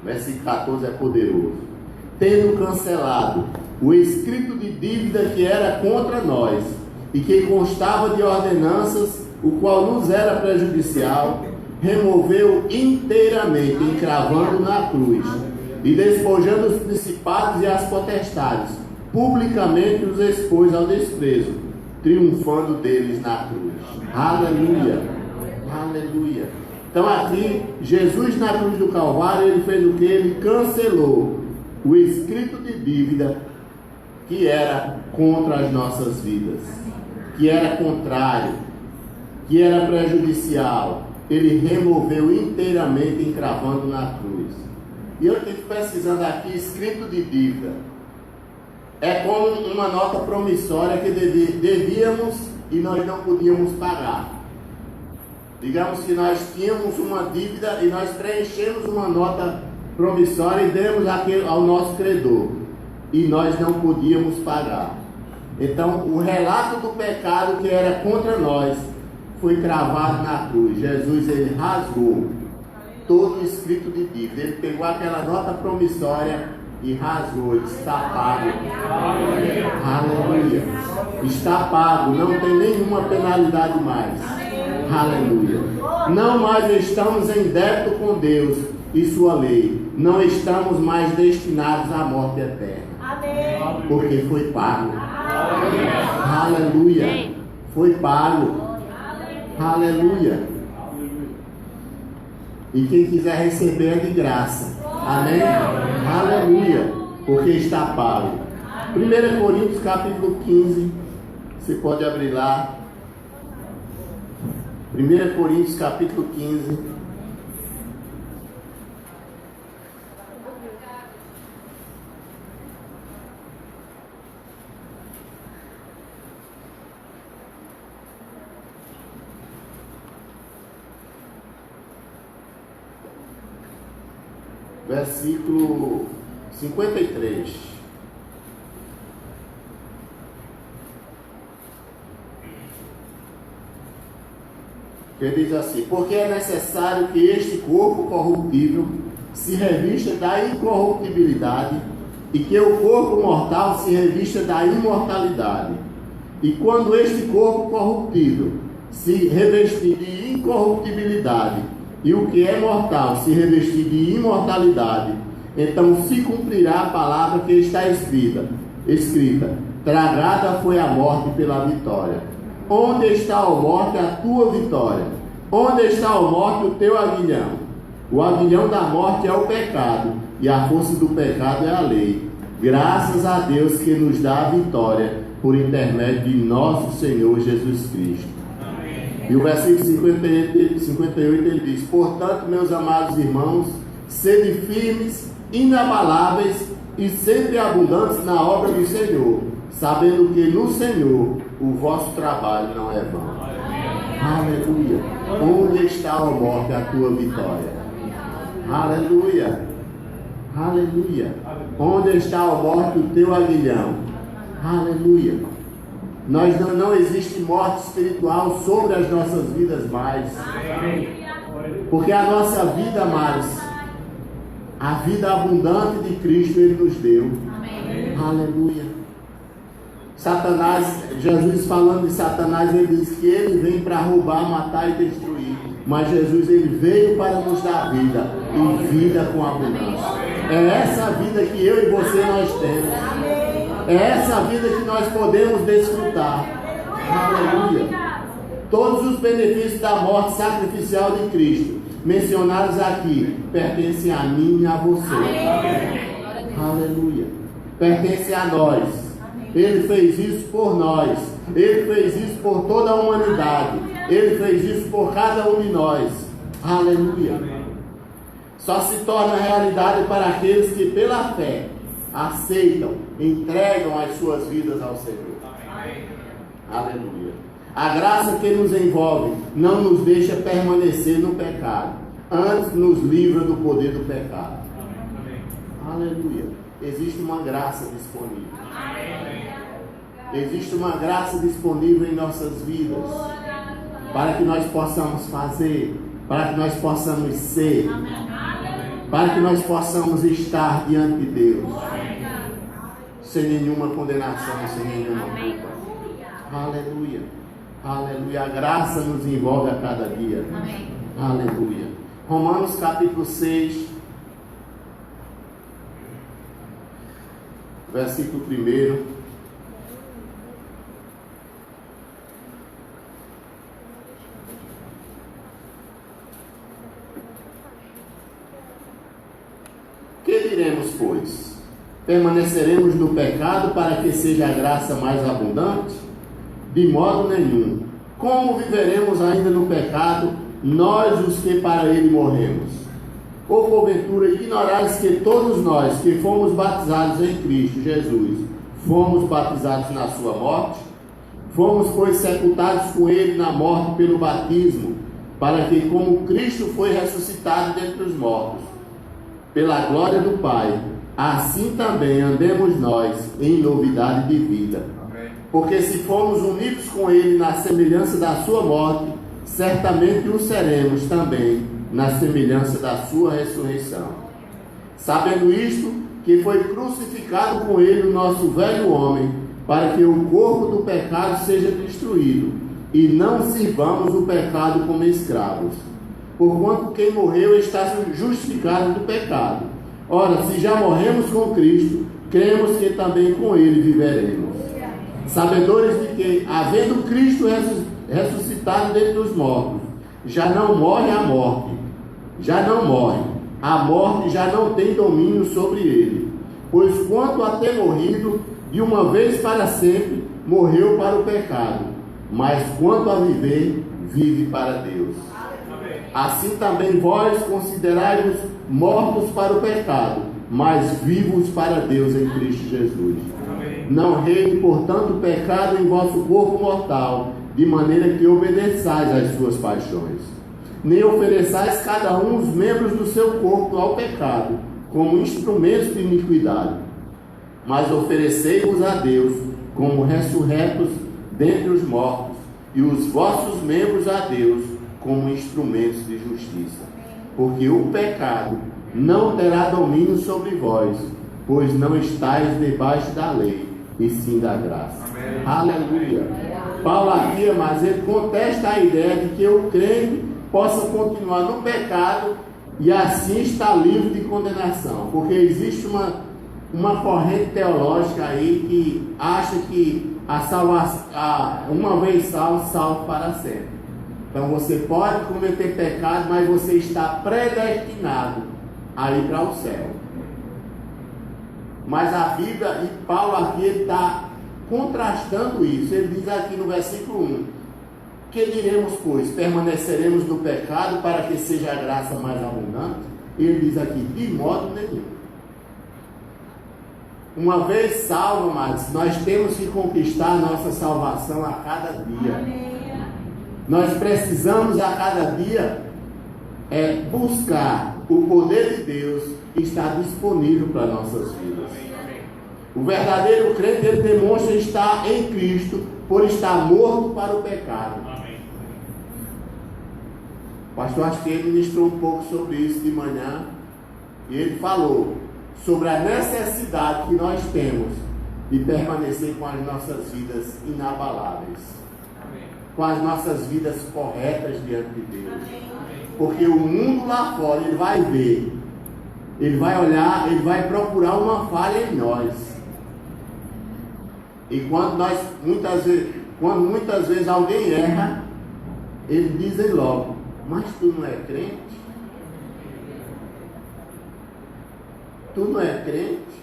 E: Versículo 14 é poderoso. Tendo cancelado o escrito de dívida que era contra nós e que constava de ordenanças, o qual nos era prejudicial, removeu inteiramente, encravando na cruz, e despojando os principados e as potestades, publicamente os expôs ao desprezo, triunfando deles na cruz. Aleluia, aleluia. Então aqui, Jesus na cruz do Calvário, ele fez o que? Ele cancelou o escrito de dívida que era contra as nossas vidas, que era contrário, que era prejudicial. Ele removeu inteiramente, encravando na cruz. E eu estive pesquisando aqui, escrito de dívida. É como uma nota promissória que devíamos e nós não podíamos pagar. Digamos que nós tínhamos uma dívida e nós preenchemos uma nota promissória e demos ao nosso credor. E nós não podíamos pagar. Então, o relato do pecado que era contra nós foi cravado na cruz. Jesus, ele rasgou todo o escrito de dívida. Ele pegou aquela nota promissória e rasgou. Está pago. Aleluia. Está pago. Não tem nenhuma penalidade mais. Aleluia. Não mais estamos em débito com Deus e sua lei. Não estamos mais destinados à morte eterna. Porque foi pago. Aleluia. Foi pago. Aleluia. E quem quiser receber é de graça. Amém? Aleluia. Porque está pago. 1 Coríntios capítulo 15. Você pode abrir lá. 1 Coríntios capítulo 15. Versículo 53. Ele diz assim: porque é necessário que este corpo corruptível se revista da incorruptibilidade e que o corpo mortal se revista da imortalidade. E quando este corpo corruptível se revestir de incorruptibilidade e o que é mortal se revestir de imortalidade, então se cumprirá a palavra que está escrita: tragada foi a morte pela vitória. Onde está, ó morte, a tua vitória? Onde está, ó morte, o teu aguilhão? O aguilhão da morte é o pecado, e a força do pecado é a lei. Graças a Deus que nos dá a vitória por intermédio de nosso Senhor Jesus Cristo. E o versículo 58 ele diz: portanto, meus amados irmãos, sede firmes, inabaláveis e sempre abundantes na obra do Senhor, sabendo que no Senhor o vosso trabalho não é vão. Aleluia. Onde está, ó morte, a tua vitória? Aleluia. Aleluia. Onde está, ó morte, o teu aguilhão? Aleluia. Não existe morte espiritual sobre as nossas vidas mais. Porque a nossa vida, amados, a vida abundante de Cristo Ele nos deu. Aleluia. Satanás, Jesus falando de Satanás, ele diz que ele vem para roubar, matar e destruir. Mas Jesus, ele veio para nos dar vida, e vida com abundância. É essa vida que eu e você nós temos. É essa vida que nós podemos desfrutar. Aleluia. Todos os benefícios da morte sacrificial de Cristo, mencionados aqui, pertencem a mim e a você. Aleluia. Pertencem a nós. Ele fez isso por nós. Ele fez isso por toda a humanidade. Ele fez isso por cada um de nós. Aleluia. Só se torna realidade para aqueles que pela fé aceitam, entregam as suas vidas ao Senhor. Aleluia. A graça que nos envolve não nos deixa permanecer no pecado, antes nos livra do poder do pecado. Aleluia. Existe uma graça disponível. Existe uma graça disponível em nossas vidas. para que nós possamos fazer, para que nós possamos ser, para que nós possamos estar diante de Deus, sem nenhuma condenação, sem nenhuma culpa. Aleluia, aleluia. A graça nos envolve a cada dia. Aleluia. Romanos capítulo 6, versículo 1. Que diremos, pois? Permaneceremos no pecado para que seja a graça mais abundante? De modo nenhum. Como viveremos ainda no pecado, nós os que para ele morremos? Ou porventura ignorais que todos nós que fomos batizados em Cristo Jesus, fomos batizados na sua morte? Fomos, pois, sepultados com ele na morte pelo batismo, para que, como Cristo foi ressuscitado dentre os mortos, pela glória do Pai, assim também andemos nós em novidade de vida. Amém. Porque se fomos unidos com ele na semelhança da sua morte, certamente o seremos também na semelhança da sua ressurreição. Sabendo isto, que foi crucificado com ele o nosso velho homem, para que o corpo do pecado seja destruído, e não sirvamos o pecado como escravos. Porquanto quem morreu está justificado do pecado. Ora, se já morremos com Cristo, cremos que também com ele viveremos. Sabedores de que, havendo Cristo ressuscitado dentre os mortos, já não morre a morte, a morte já não tem domínio sobre ele. Pois quanto a ter morrido, de uma vez para sempre, morreu para o pecado, mas quanto a viver, vive para Deus. Assim também vós considerai-vos mortos para o pecado, mas vivos para Deus em Cristo Jesus. Amém. Não reine, portanto, o pecado em vosso corpo mortal, de maneira que obedeçais às suas paixões. Nem ofereçais cada um os membros do seu corpo ao pecado, como instrumentos de iniquidade, mas oferecei-vos a Deus como ressurretos dentre os mortos, e os vossos membros a Deus como instrumentos de justiça. Porque o pecado não terá domínio sobre vós, pois não estáis debaixo da lei, e sim da graça. Amém. Aleluia. Paulo aqui, mas ele contesta a ideia de que o crente possa continuar no pecado e assim estar livre de condenação. Porque existe uma corrente teológica aí que acha que a salvação, uma vez salvo para sempre. Então você pode cometer pecado, mas você está predestinado a ir para o céu. Mas a Bíblia, e Paulo aqui está contrastando isso. Ele diz aqui no versículo 1: que diremos, pois? Permaneceremos no pecado para que seja a graça mais abundante? Ele diz aqui: de modo nenhum. Uma vez salvo, mas nós temos que conquistar a nossa salvação a cada dia. Amém. Nós precisamos a cada dia buscar o poder de Deus que está disponível para nossas vidas. O verdadeiro crente, ele demonstra estar em Cristo por estar morto para o pecado. O pastor acho que ele ministrou um pouco sobre isso de manhã, e ele falou sobre a necessidade que nós temos de permanecer com as nossas vidas inabaláveis, com as nossas vidas corretas diante de Deus. Porque o mundo lá fora, ele vai ver, ele vai olhar, ele vai procurar uma falha em nós. E quando muitas vezes alguém erra, eles dizem logo: mas tu não é crente? Tu não é crente?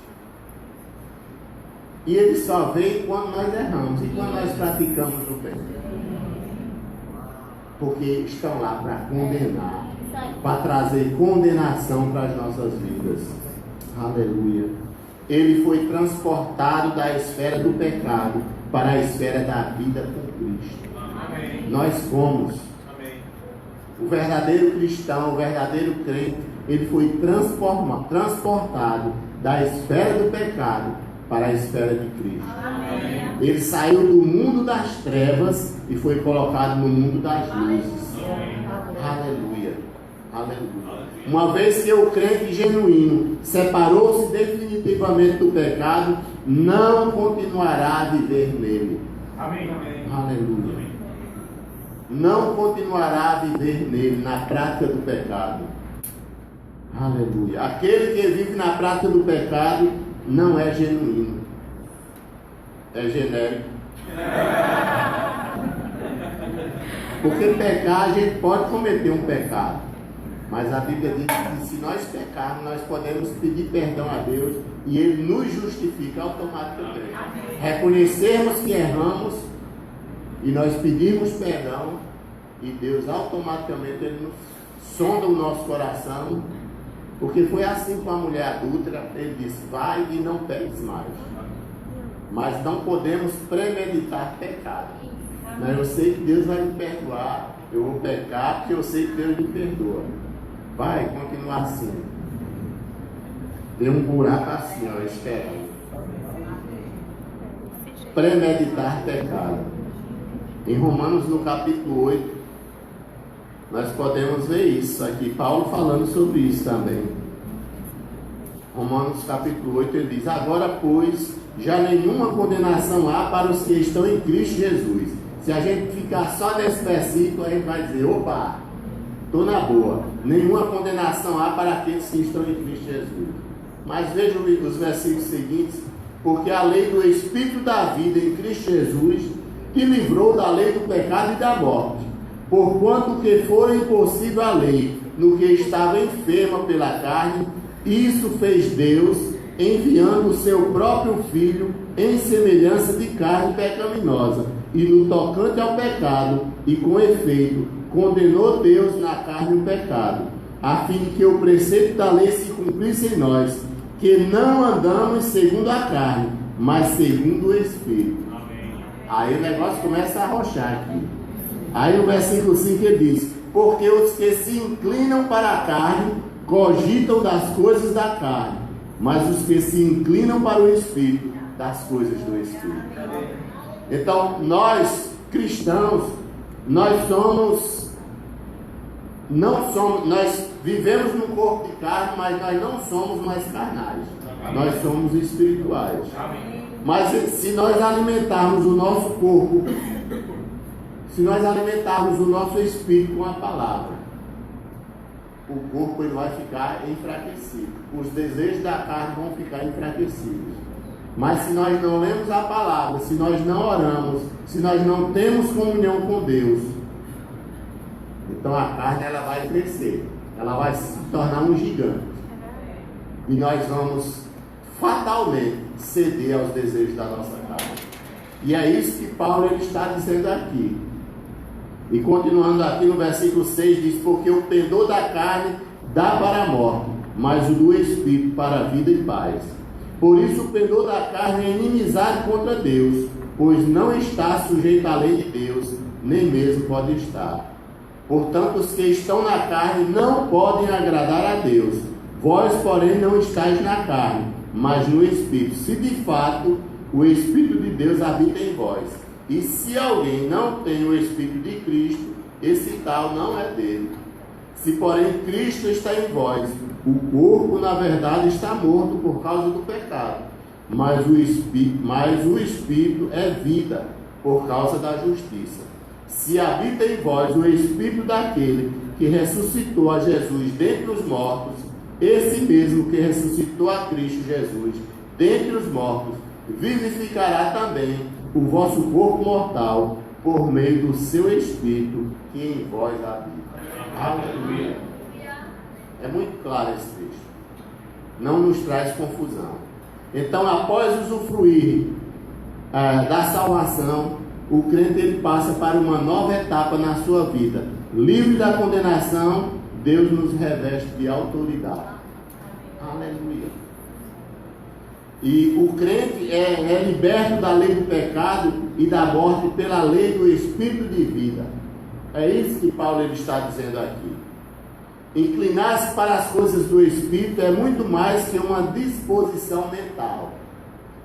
E: E eles só veem quando nós erramos e quando nós praticamos o bem. Porque estão lá para condenar, para trazer condenação para as nossas vidas. Aleluia. Ele foi transportado da esfera do pecado para a esfera da vida com Cristo. Amém. Nós fomos. Amém. O verdadeiro cristão, o verdadeiro crente, ele foi transportado da esfera do pecado para a esfera de Cristo. Ele saiu do mundo das trevas e foi colocado no mundo das luzes. Aleluia. Aleluia. Uma vez que o crente genuíno separou-se definitivamente do pecado, não continuará a viver nele.
A: Amém.
E: Aleluia. Não continuará a viver nele, na prática do pecado. Aleluia. Aquele que vive na prática do pecado não é genuíno, é genérico. Porque pecar, a gente pode cometer um pecado, mas a Bíblia diz que se nós pecarmos, nós podemos pedir perdão a Deus e Ele nos justifica automaticamente. Reconhecermos que erramos e nós pedirmos perdão, e Deus automaticamente Ele nos sonda o nosso coração, porque foi assim com a mulher adúltera. Ele disse: vai e não peques mais. Mas não podemos premeditar pecado. Mas eu sei que Deus vai me perdoar, eu vou pecar porque eu sei que Deus me perdoa. Vai continuar assim. Tem um buraco assim, ó, esperando. Premeditar pecado. Em Romanos, no capítulo 8, nós podemos ver isso aqui, Paulo falando sobre isso também. Romanos capítulo 8, ele diz: agora, pois, já nenhuma condenação há para os que estão em Cristo Jesus. Se a gente ficar só nesse versículo, a gente vai dizer: opa, estou na boa. Nenhuma condenação há para aqueles que estão em Cristo Jesus. Mas vejam os versículos seguintes: porque a lei do Espírito da vida em Cristo Jesus te livrou da lei do pecado e da morte. Porquanto que fora impossível a lei no que estava enferma pela carne, isso fez Deus, enviando o seu próprio Filho em semelhança de carne pecaminosa, e no tocante ao pecado, e com efeito, condenou Deus na carne o pecado, a fim de que o preceito da lei se cumprisse em nós, que não andamos segundo a carne, mas segundo o Espírito. Aí o negócio começa a arrochar aqui. Aí no versículo 5 ele diz: porque os que se inclinam para a carne cogitam das coisas da carne, mas os que se inclinam para o Espírito, das coisas do Espírito. Então, nós cristãos, nós vivemos no corpo de carne, mas nós não somos mais carnais, nós somos espirituais. Mas se nós alimentarmos o nosso corpo, se nós alimentarmos o nosso espírito com a palavra, o corpo ele vai ficar enfraquecido, os desejos da carne vão ficar enfraquecidos. Mas se nós não lemos a palavra, se nós não oramos, se nós não temos comunhão com Deus, então a carne ela vai crescer, ela vai se tornar um gigante, e nós vamos fatalmente ceder aos desejos da nossa carne. E é isso que Paulo ele está dizendo aqui. E continuando aqui no versículo 6, diz: porque o pendor da carne dá para a morte, mas o do Espírito para a vida e paz. Por isso o pendor da carne é inimizade contra Deus, pois não está sujeito à lei de Deus, nem mesmo pode estar. Portanto, os que estão na carne não podem agradar a Deus. Vós, porém, não estáis na carne, mas no Espírito, se de fato o Espírito de Deus habita em vós. E se alguém não tem o Espírito de Cristo, esse tal não é dele. Se porém Cristo está em vós, o corpo na verdade está morto por causa do pecado, mas o Espírito é vida por causa da justiça. Se habita em vós o Espírito daquele que ressuscitou a Jesus dentre os mortos, esse mesmo que ressuscitou a Cristo Jesus dentre os mortos, vivificará também o vosso corpo mortal por meio do seu Espírito que em vós habita. Aleluia. É muito claro esse texto. Não nos traz confusão. Então, após usufruir da salvação, o crente ele passa para uma nova etapa na sua vida. Livre da condenação, Deus nos reveste de autoridade. Aleluia. E o crente é liberto da lei do pecado e da morte pela lei do Espírito de vida. É isso que Paulo ele está dizendo aqui. Inclinar-se para as coisas do Espírito é muito mais que uma disposição mental.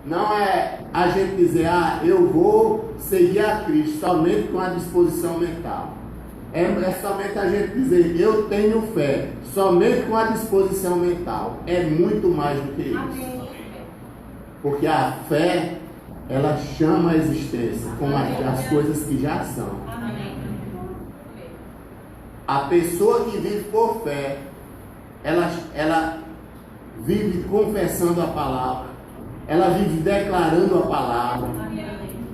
E: não é a gente dizer, eu vou seguir a Cristo somente com a disposição mental. É somente a gente dizer, eu tenho fé, somente com a disposição mental. É muito mais do que isso. Porque a fé, ela chama a existência como as coisas que já são. A pessoa que vive por fé, ela vive confessando a palavra, ela vive declarando a palavra,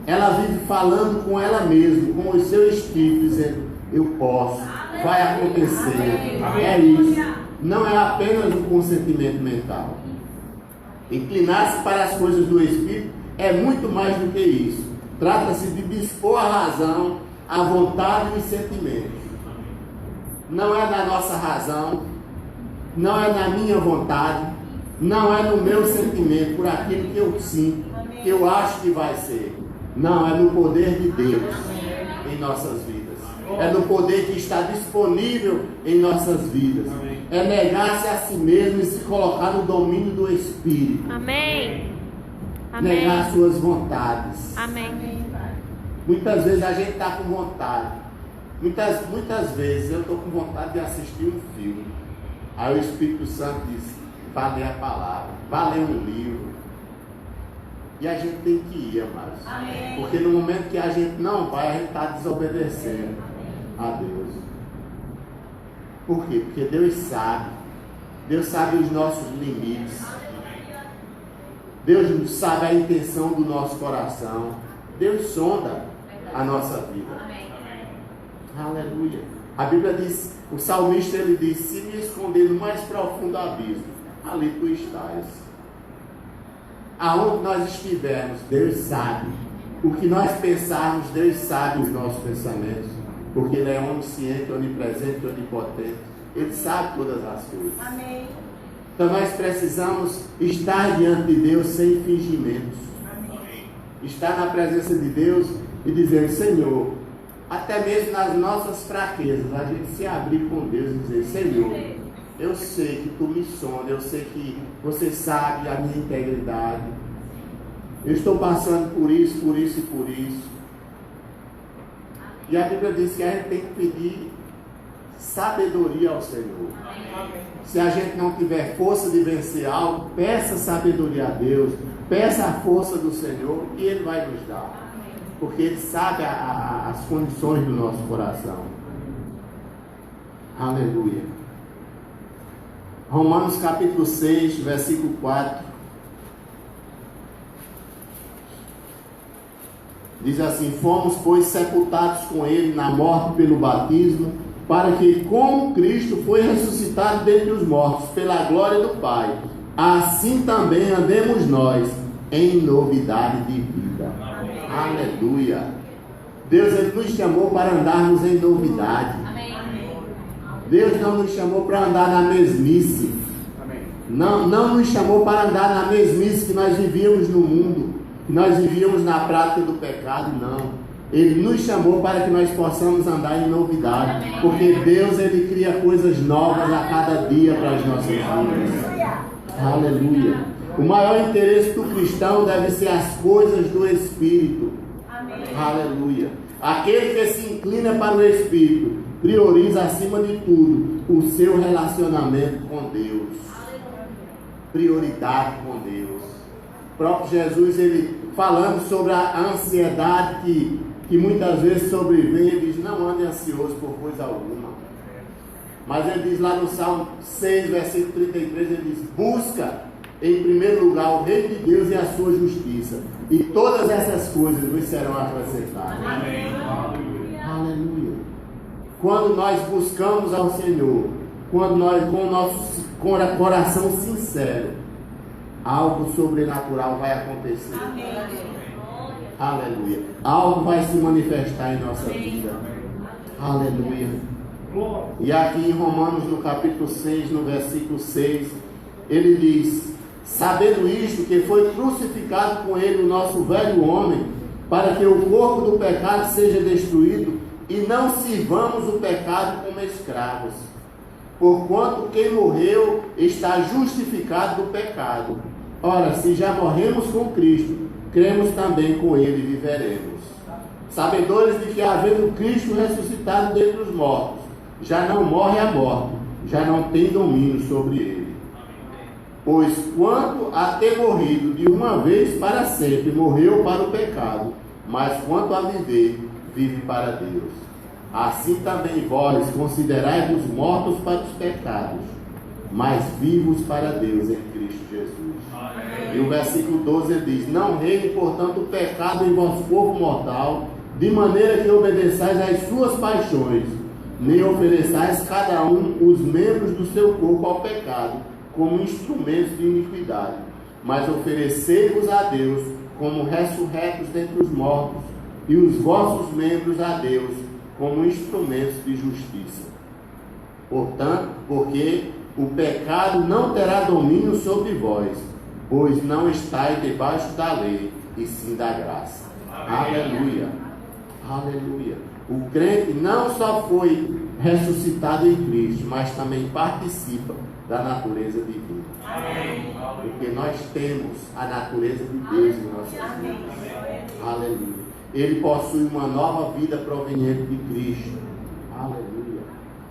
E: ela vive falando com ela mesma, com o seu espírito, dizendo, eu posso, vai acontecer. É isso. Não é apenas um consentimento mental. Inclinar-se para as coisas do espírito é muito mais do que isso. Trata-se de dispor a razão, a vontade e os sentimentos. Não é na nossa razão, não é na minha vontade, não é no meu sentimento, por aquilo que eu sinto, que eu acho que vai ser. Não, é no poder de Deus em nossas vidas. É no poder que está disponível em nossas vidas. É negar-se a si mesmo e se colocar no domínio do Espírito.
F: Amém. Amém.
E: Negar suas vontades.
F: Amém.
E: Muitas vezes a gente está com vontade. Muitas vezes eu estou com vontade de assistir um filme. Aí o Espírito Santo diz, vá ler a palavra, vá ler um livro. E a gente tem que ir, amados. Amém. Porque no momento que a gente não vai, a gente está desobedecendo a Deus. Por quê? Porque Deus sabe os nossos limites. Deus sabe a intenção do nosso coração. Deus sonda a nossa vida. Aleluia. A Bíblia diz, o salmista ele diz, se me esconder no mais profundo abismo, ali tu estás. Aonde nós estivermos, Deus sabe. O que nós pensarmos, Deus sabe os nossos pensamentos. Porque Ele é onisciente, onipresente, onipotente. Ele sabe todas as coisas. Amém. Então nós precisamos estar diante de Deus sem fingimentos. Amém. Estar na presença de Deus e dizer, Senhor, até mesmo nas nossas fraquezas, a gente se abrir com Deus e dizer, Senhor, eu sei que Tu me sonda, eu sei que Você sabe a minha integridade. Eu estou passando por isso, por isso e por isso. E a Bíblia diz que a gente tem que pedir sabedoria ao Senhor. Se a gente não tiver força de vencer algo, peça sabedoria a Deus, peça a força do Senhor e Ele vai nos dar. Porque Ele sabe as condições do nosso coração. Aleluia. Romanos capítulo 6, versículo 4. Diz assim, fomos, pois, sepultados com Ele na morte pelo batismo, para que, como Cristo foi ressuscitado dentre os mortos, pela glória do Pai, assim também andemos nós em novidade de vida. Amém. Aleluia. Deus Ele nos chamou para andarmos em novidade. Amém. Deus não nos chamou para andar na mesmice. Amém. Não nos chamou para andar na mesmice que nós vivíamos no mundo, que nós vivíamos na prática do pecado, não. Ele nos chamou para que nós possamos andar em novidade. Amém. Porque Deus Ele cria coisas novas a cada dia para as nossas vidas. Aleluia. O maior interesse do cristão deve ser as coisas do Espírito. Amém. Aleluia. Aquele que se inclina para o Espírito prioriza acima de tudo o seu relacionamento com Deus. Prioridade com Deus. O próprio Jesus, ele falando sobre a ansiedade que muitas vezes sobrevém, ele diz, não ande ansioso por coisa alguma. Mas ele diz lá no Salmo 6, versículo 33, ele diz, busca em primeiro lugar o reino de Deus e a sua justiça, e todas essas coisas vos serão acrescentadas. Amém. Aleluia. Quando nós buscamos ao Senhor, quando nós com o nosso coração sincero, algo sobrenatural vai acontecer. Amém. Aleluia. Algo vai se manifestar em nossa vida. Aleluia. E aqui em Romanos, no capítulo 6, no versículo 6, ele diz, sabendo isto, que foi crucificado com ele o nosso velho homem, para que o corpo do pecado seja destruído, e não sirvamos o pecado como escravos. Porquanto quem morreu está justificado do pecado. Ora, se já morremos com Cristo, cremos também com Ele e viveremos. Sabedores de que, havendo Cristo ressuscitado dentre os mortos, já não morre a morte, já não tem domínio sobre ele. Pois quanto a ter morrido de uma vez para sempre, morreu para o pecado, mas quanto a viver, vive para Deus. Assim também vós considerai-vos mortos para os pecados, mas vivos para Deus em Cristo Jesus. E o versículo 12 ele diz: não reine, portanto, o pecado em vosso corpo mortal, de maneira que obedeçais às suas paixões, nem ofereçais cada um os membros do seu corpo ao pecado, como instrumentos de iniquidade, mas oferecei-vos a Deus como ressurretos dentre os mortos, e os vossos membros a Deus como instrumentos de justiça. Portanto, porque o pecado não terá domínio sobre vós, pois não estáis debaixo da lei, e sim da graça. Aleluia. Aleluia. O crente não só foi ressuscitado em Cristo, mas também participa da natureza divina. Porque nós temos a natureza de Deus em nossas vidas. Aleluia. Ele possui uma nova vida proveniente de Cristo. Aleluia.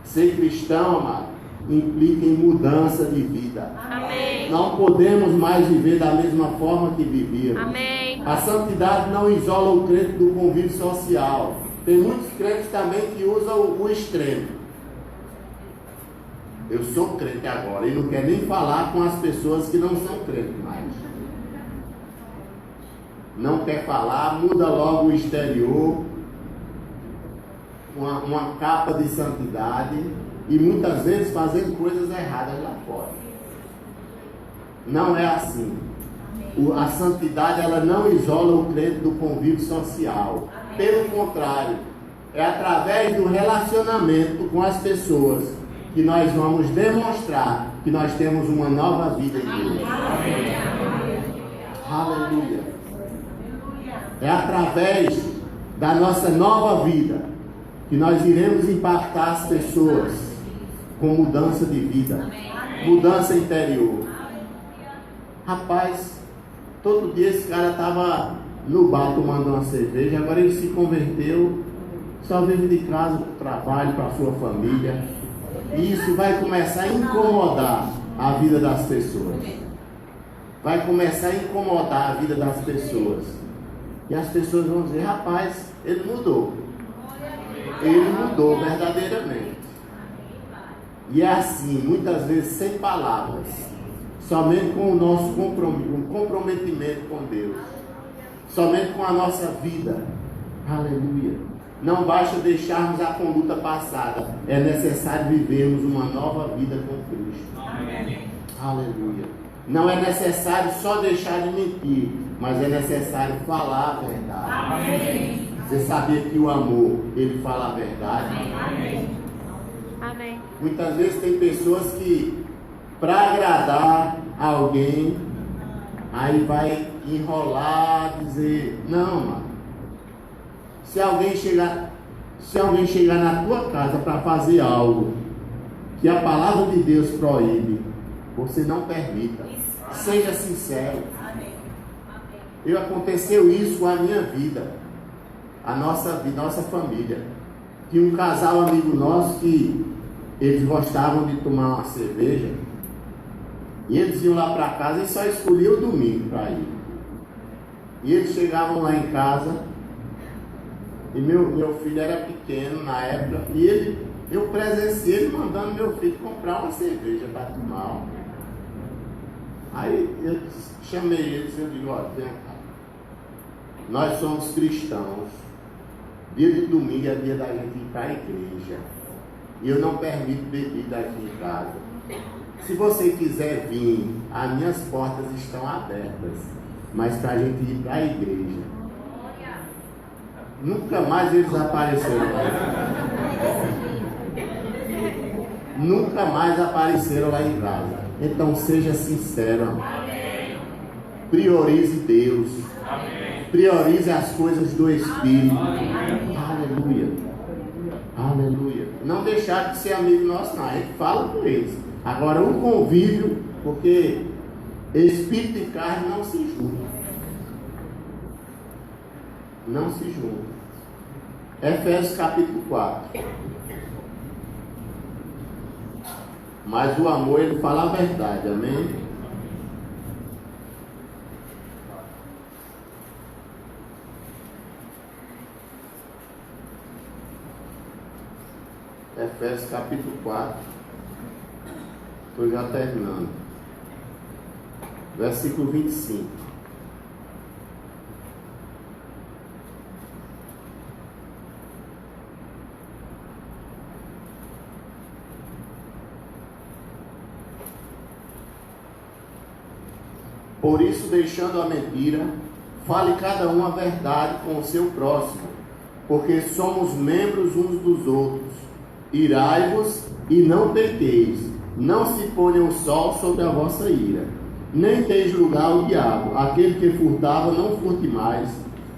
E: Ser cristão, amado, implica em mudança de vida.
F: Amém.
E: Não podemos mais viver da mesma forma que vivíamos.
F: Amém.
E: A santidade não isola o crente do convívio social. Tem muitos crentes também que usam o extremo. Eu sou crente agora e não quer nem falar com as pessoas que não são crentes mais. Não quer falar, muda logo o exterior, uma capa de santidade, e muitas vezes fazendo coisas erradas lá fora. Não é assim. A santidade, ela não isola o crente do convívio social. Pelo contrário, é através do relacionamento com as pessoas que nós vamos demonstrar que nós temos uma nova vida em Deus. Aleluia. É através da nossa nova vida que nós iremos impactar as pessoas com mudança de vida, mudança interior. Rapaz, todo dia esse cara estava no bar tomando uma cerveja, agora ele se converteu, só vive de casa para o trabalho, para a sua família. E isso vai começar a incomodar a vida das pessoas. Vai começar a incomodar a vida das pessoas. E as pessoas vão dizer: rapaz, ele mudou. Ele mudou verdadeiramente. E é assim, muitas vezes sem palavras, somente com o nosso comprometimento com Deus, somente com a nossa vida. Aleluia. Não basta deixarmos a conduta passada, é necessário vivermos uma nova vida com Cristo. Amém. Aleluia. Não é necessário só deixar de mentir, mas é necessário falar a verdade. Amém. Você sabia que o amor, ele fala a verdade?
F: Amém. Amém.
E: Muitas vezes tem pessoas que, para agradar alguém, aí vai enrolar, dizer: não, mano. Se alguém chegar na tua casa para fazer algo que a palavra de Deus proíbe, você não permita. Seja sincero. Aconteceu isso com a minha vida, a nossa família. Tinha um casal amigo nosso que eles gostavam de tomar uma cerveja, e eles iam lá para casa e só escolhiam o domingo para ir. E eles chegavam lá em casa, e meu filho era pequeno na época, e eu presenciei ele mandando meu filho comprar uma cerveja para tomar. Aí eu chamei eles e eu digo: olha, vem cá, nós somos cristãos, dia de domingo é dia da gente ir para a igreja, e eu não permito bebida aqui em casa. Se você quiser vir, as minhas portas estão abertas, mas para a gente ir para a igreja. Nunca mais eles apareceram lá. Nunca mais apareceram lá em casa. Então seja sincero. Priorize Deus. Priorize as coisas do Espírito. Aleluia. Aleluia. Não deixar de ser amigo nosso, não. A gente fala com eles. Agora o convívio, porque Espírito e carne não se juntam. Não se juntam. Efésios capítulo 4. Mas o amor, ele fala a verdade, amém? Efésios capítulo 4. Estou já terminando. Versículo 25. Por isso, deixando a mentira, fale cada um a verdade com o seu próximo, porque somos membros uns dos outros. Irai-vos e não pequeis, não se ponha o sol sobre a vossa ira, nem teis lugar ao diabo. Aquele que furtava, não furte mais,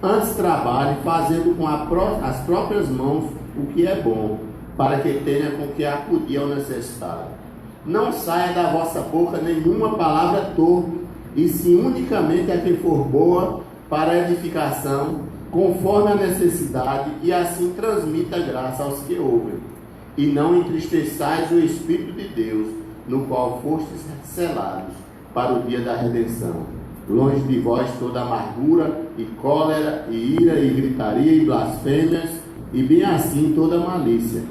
E: antes trabalhe, fazendo com as próprias mãos o que é bom, para que tenha com que acudir ao necessitado. Não saia da vossa boca nenhuma palavra torpe, e se unicamente a que for boa para edificação, conforme a necessidade, e assim transmita graça aos que ouvem. E não entristeçais o Espírito de Deus, no qual fostes selados para o dia da redenção. Longe de vós toda amargura, e cólera, e ira, e gritaria, e blasfêmias, e bem assim toda malícia.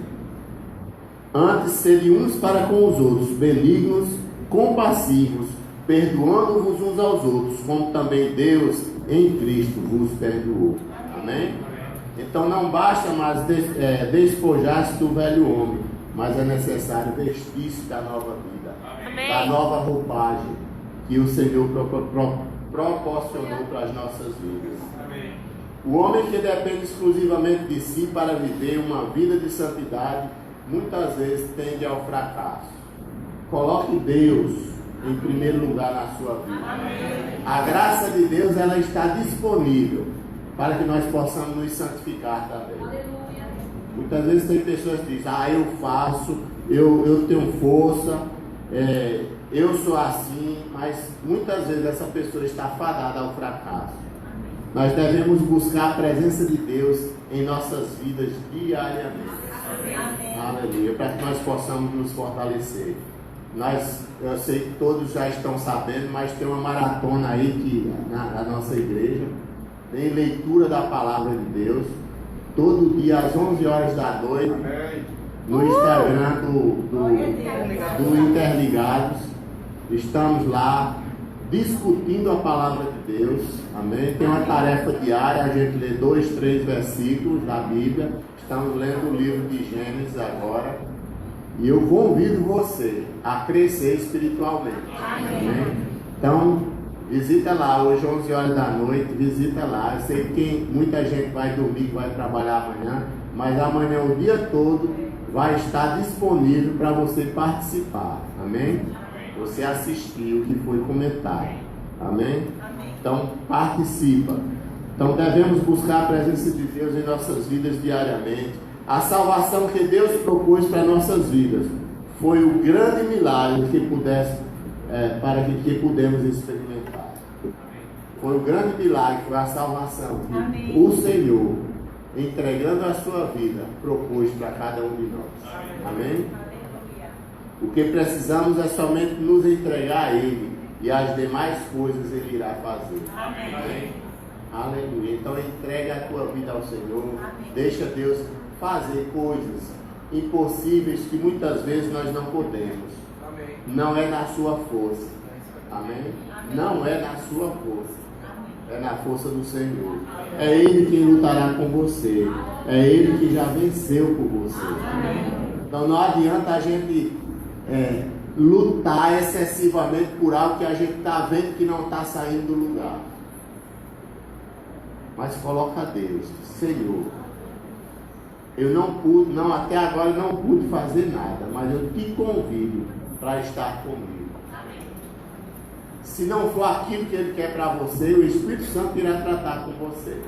E: Antes sede uns para com os outros, benignos, compassivos, perdoando-vos uns aos outros, como também Deus em Cristo vos perdoou. Amém? Então não basta mais despojar-se do velho homem, mas é necessário vestir-se da nova vida,
F: Amém.
E: da nova roupagem que o Senhor proporcionou para as nossas vidas.
B: Amém.
E: O homem que depende exclusivamente de si para viver uma vida de santidade, muitas vezes tende ao fracasso. Coloque Deus em primeiro lugar na sua vida. A graça de Deus, ela está disponível para que nós possamos nos santificar também. Muitas vezes tem pessoas que dizem: eu faço, eu tenho força, eu sou assim, mas muitas vezes essa pessoa está fadada ao fracasso. Nós devemos buscar a presença de Deus em nossas vidas diariamente. Aleluia, para que nós possamos nos fortalecer. Eu sei que todos já estão sabendo, mas tem uma maratona aí que, na nossa igreja, tem leitura da palavra de Deus, todo dia às 11 horas da noite, no Instagram do Interligados. Estamos lá discutindo a palavra de Deus, amém? Tem uma tarefa diária, a gente lê 2, 3 versículos da Bíblia. Estamos lendo o livro de Gênesis agora. E eu convido você a crescer espiritualmente. Amém? Então, visita lá, hoje 11 horas da noite, visita lá. Eu sei que muita gente vai dormir, vai trabalhar amanhã, mas amanhã o dia todo vai estar disponível para você participar. Amém? Você assistir o que foi comentado. Amém? Então, participa. Então, devemos buscar a presença de Deus em nossas vidas diariamente. A salvação que Deus propôs para nossas vidas foi o grande milagre para que pudemos experimentar. Foi o grande milagre, foi a salvação que o Senhor, entregando a sua vida, propôs para cada um de nós. Amém? O que precisamos é somente nos entregar a Ele, e as demais coisas Ele irá fazer. Amém? Aleluia. Então entrega a tua vida ao Senhor. Deixa Deus fazer coisas impossíveis que muitas vezes nós não podemos. Amém. Não é na sua força. Amém? Não é na sua força. É na força do Senhor. É Ele quem lutará com você. É Ele que já venceu por você. Então não adianta a gente lutar excessivamente por algo que a gente está vendo que não está saindo do lugar. Mas coloca Deus, Senhor, eu até agora não pude fazer nada, mas eu te convido para estar comigo. Se não for aquilo que Ele quer para você, o Espírito Santo irá tratar com você.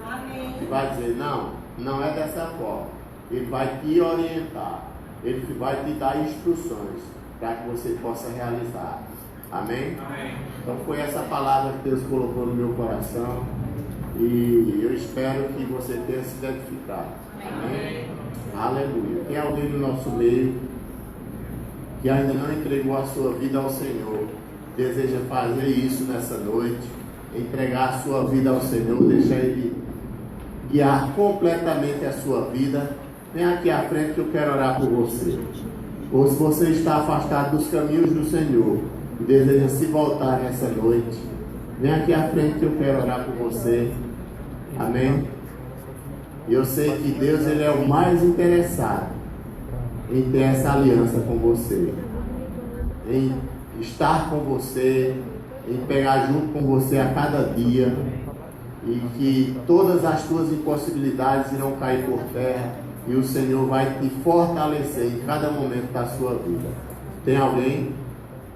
E: E vai dizer: não é dessa forma. Ele vai te orientar, Ele vai te dar instruções para que você possa realizar. Amém? Então foi essa palavra que Deus colocou no meu coração e eu espero que você tenha se identificado. Amém? Aleluia. Tem alguém no nosso meio que ainda não entregou a sua vida ao Senhor, deseja fazer isso nessa noite, entregar a sua vida ao Senhor, deixar Ele guiar completamente a sua vida? Vem aqui à frente que eu quero orar por você. Ou se você está afastado dos caminhos do Senhor e deseja se voltar nessa noite, vem aqui à frente que eu quero orar por você. Amém? E eu sei que Deus, Ele é o mais interessado em ter essa aliança com você, em estar com você, em pegar junto com você a cada dia, e que todas as tuas impossibilidades irão cair por terra e o Senhor vai te fortalecer em cada momento da sua vida. Tem alguém?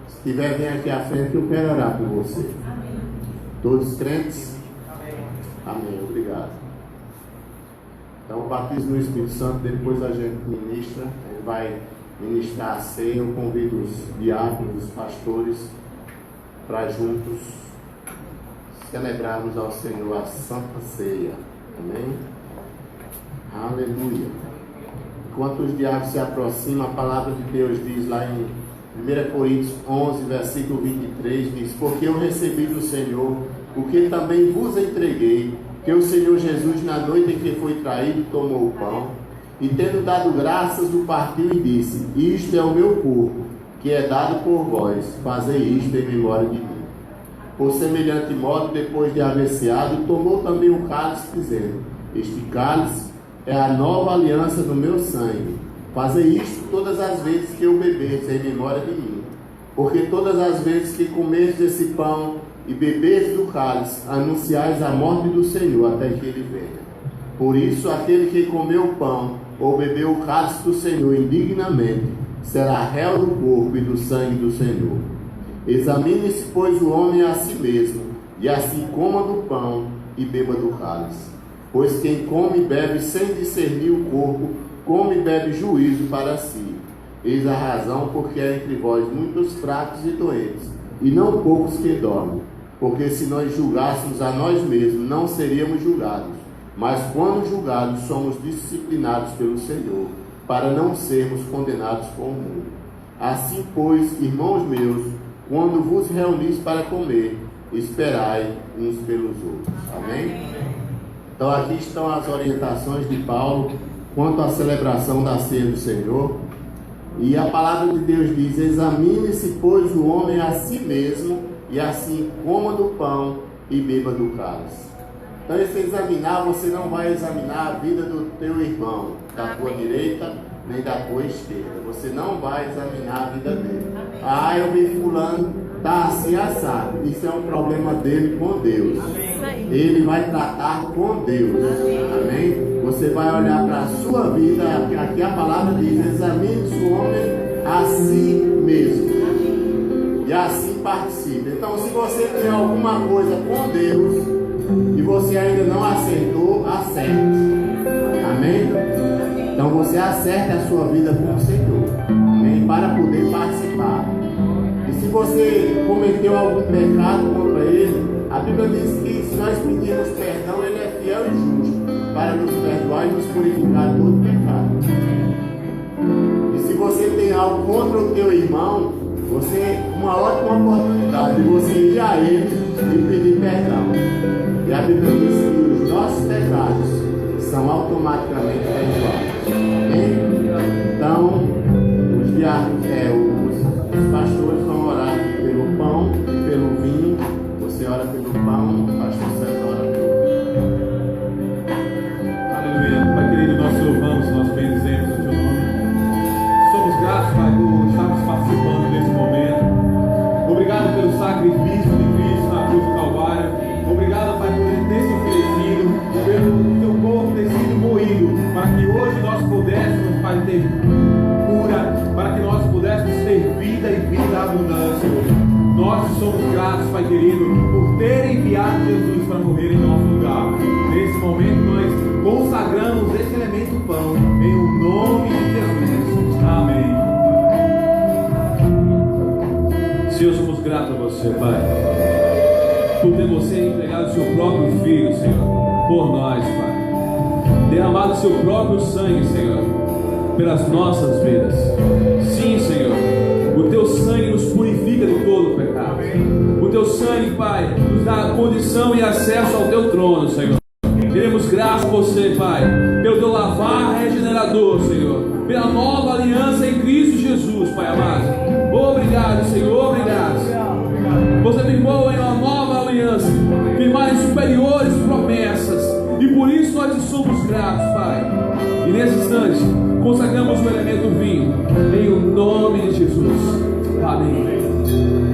E: Se tiver, vem aqui à frente que eu quero orar por você. Amém. Todos crentes? Amém. Obrigado. Então, o batismo no Espírito Santo, depois a gente ministra, ele vai ministrar a ceia. Eu convido os diáconos, os pastores, para juntos celebrarmos ao Senhor a Santa Ceia. Amém? Aleluia. Enquanto os diáconos se aproximam, a palavra de Deus diz lá em 1 Coríntios 11, versículo 23, diz: porque eu recebi do Senhor o que também vos entreguei, que o Senhor Jesus, na noite em que foi traído, tomou o pão, e tendo dado graças, o partiu e disse: isto é o meu corpo, que é dado por vós, fazei isto em memória de mim. Por semelhante modo, depois de haver ceado, tomou também o cálice, dizendo: este cálice é a nova aliança no meu sangue. Fazei isto todas as vezes que eu beberdes em memória de mim. Porque todas as vezes que comerdes esse pão e beberdes do cálice, anunciais a morte do Senhor até que Ele venha. Por isso, aquele que comeu o pão ou bebeu o cálice do Senhor indignamente, será réu do corpo e do sangue do Senhor. Examine-se, pois, o homem a si mesmo, e assim coma do pão e beba do cálice. Pois quem come e bebe sem discernir o corpo, come e bebe juízo para si. Eis a razão porque há entre vós muitos fracos e doentes, e não poucos que dormem. Porque se nós julgássemos a nós mesmos, não seríamos julgados. Mas quando julgados, somos disciplinados pelo Senhor, para não sermos condenados com o mundo. Assim, pois, irmãos meus, quando vos reunis para comer, esperai uns pelos outros. Amém? Então aqui estão as orientações de Paulo quanto à celebração da ceia do Senhor. E a palavra de Deus diz: examine-se, pois, o homem a si mesmo, e assim coma do pão e beba do cálice. Então, esse examinar, você não vai examinar a vida do teu irmão, da tua direita nem da tua esquerda. Você não vai examinar a vida dele. Ah, eu vi fulano, tá assim assado. Isso é um problema dele com Deus. Ele vai tratar com Deus. Amém? Você vai olhar para a sua vida. Aqui a palavra diz: examine-se o homem a si mesmo, e assim participe. Então, se você tem alguma coisa com Deus e você ainda não acertou, acerte. Amém? Então você acerte a sua vida com o Senhor. Amém? Para poder participar. E se você cometeu algum pecado contra Ele, a Bíblia diz que se nós pedirmos perdão, Ele é fiel e justo para nos perdoar e nos purificar de todo pecado. E se você tem algo contra o teu irmão, uma ótima oportunidade de você ir a Ele e pedir perdão. E a Bíblia diz que os nossos pecados são automaticamente perdoados. Então, os pastores vão orar pelo pão e pelo vinho. Você ora pelo pão, o pastor César ora pelo.
B: Aleluia. Pai querido, nós te louvamos, nós bendizemos o teu nome. Somos gratos, Pai, por estarmos participando nesse momento. Obrigado pelo sacrifício de Cristo na cruz do Calvário. Obrigado, Pai, por Ele ter se oferecido, pelo teu corpo ter sido moído, para que hoje nós pudéssemos, Pai, ter cura, para que nós pudéssemos ter vida e vida abundância. Nós somos gratos, Pai querido, por ter enviado Jesus para morrer em nosso lugar. Nesse momento nós consagramos esse elemento pão, em o nome de Jesus. Amém. Senhor, somos gratos grato a você, Pai, por ter você entregado o seu próprio Filho, Senhor, por nós, Pai. Derramado o seu próprio sangue, Senhor, pelas nossas vidas. Sim, Senhor, o teu sangue nos purifica de todo o pecado. O teu sangue, Pai, nos dá condição e acesso ao teu trono, Senhor. Queremos graça a você, Pai, pelo teu lavar regenerador, Senhor, pela nova aliança em Cristo Jesus, Pai amado. Obrigado, Senhor, obrigado. Você firmou em uma nova aliança, firmar em superiores promessas, e por isso nós te somos gratos, Pai. E nesse instante, consagramos o elemento vinho, em o nome de Jesus. Amém.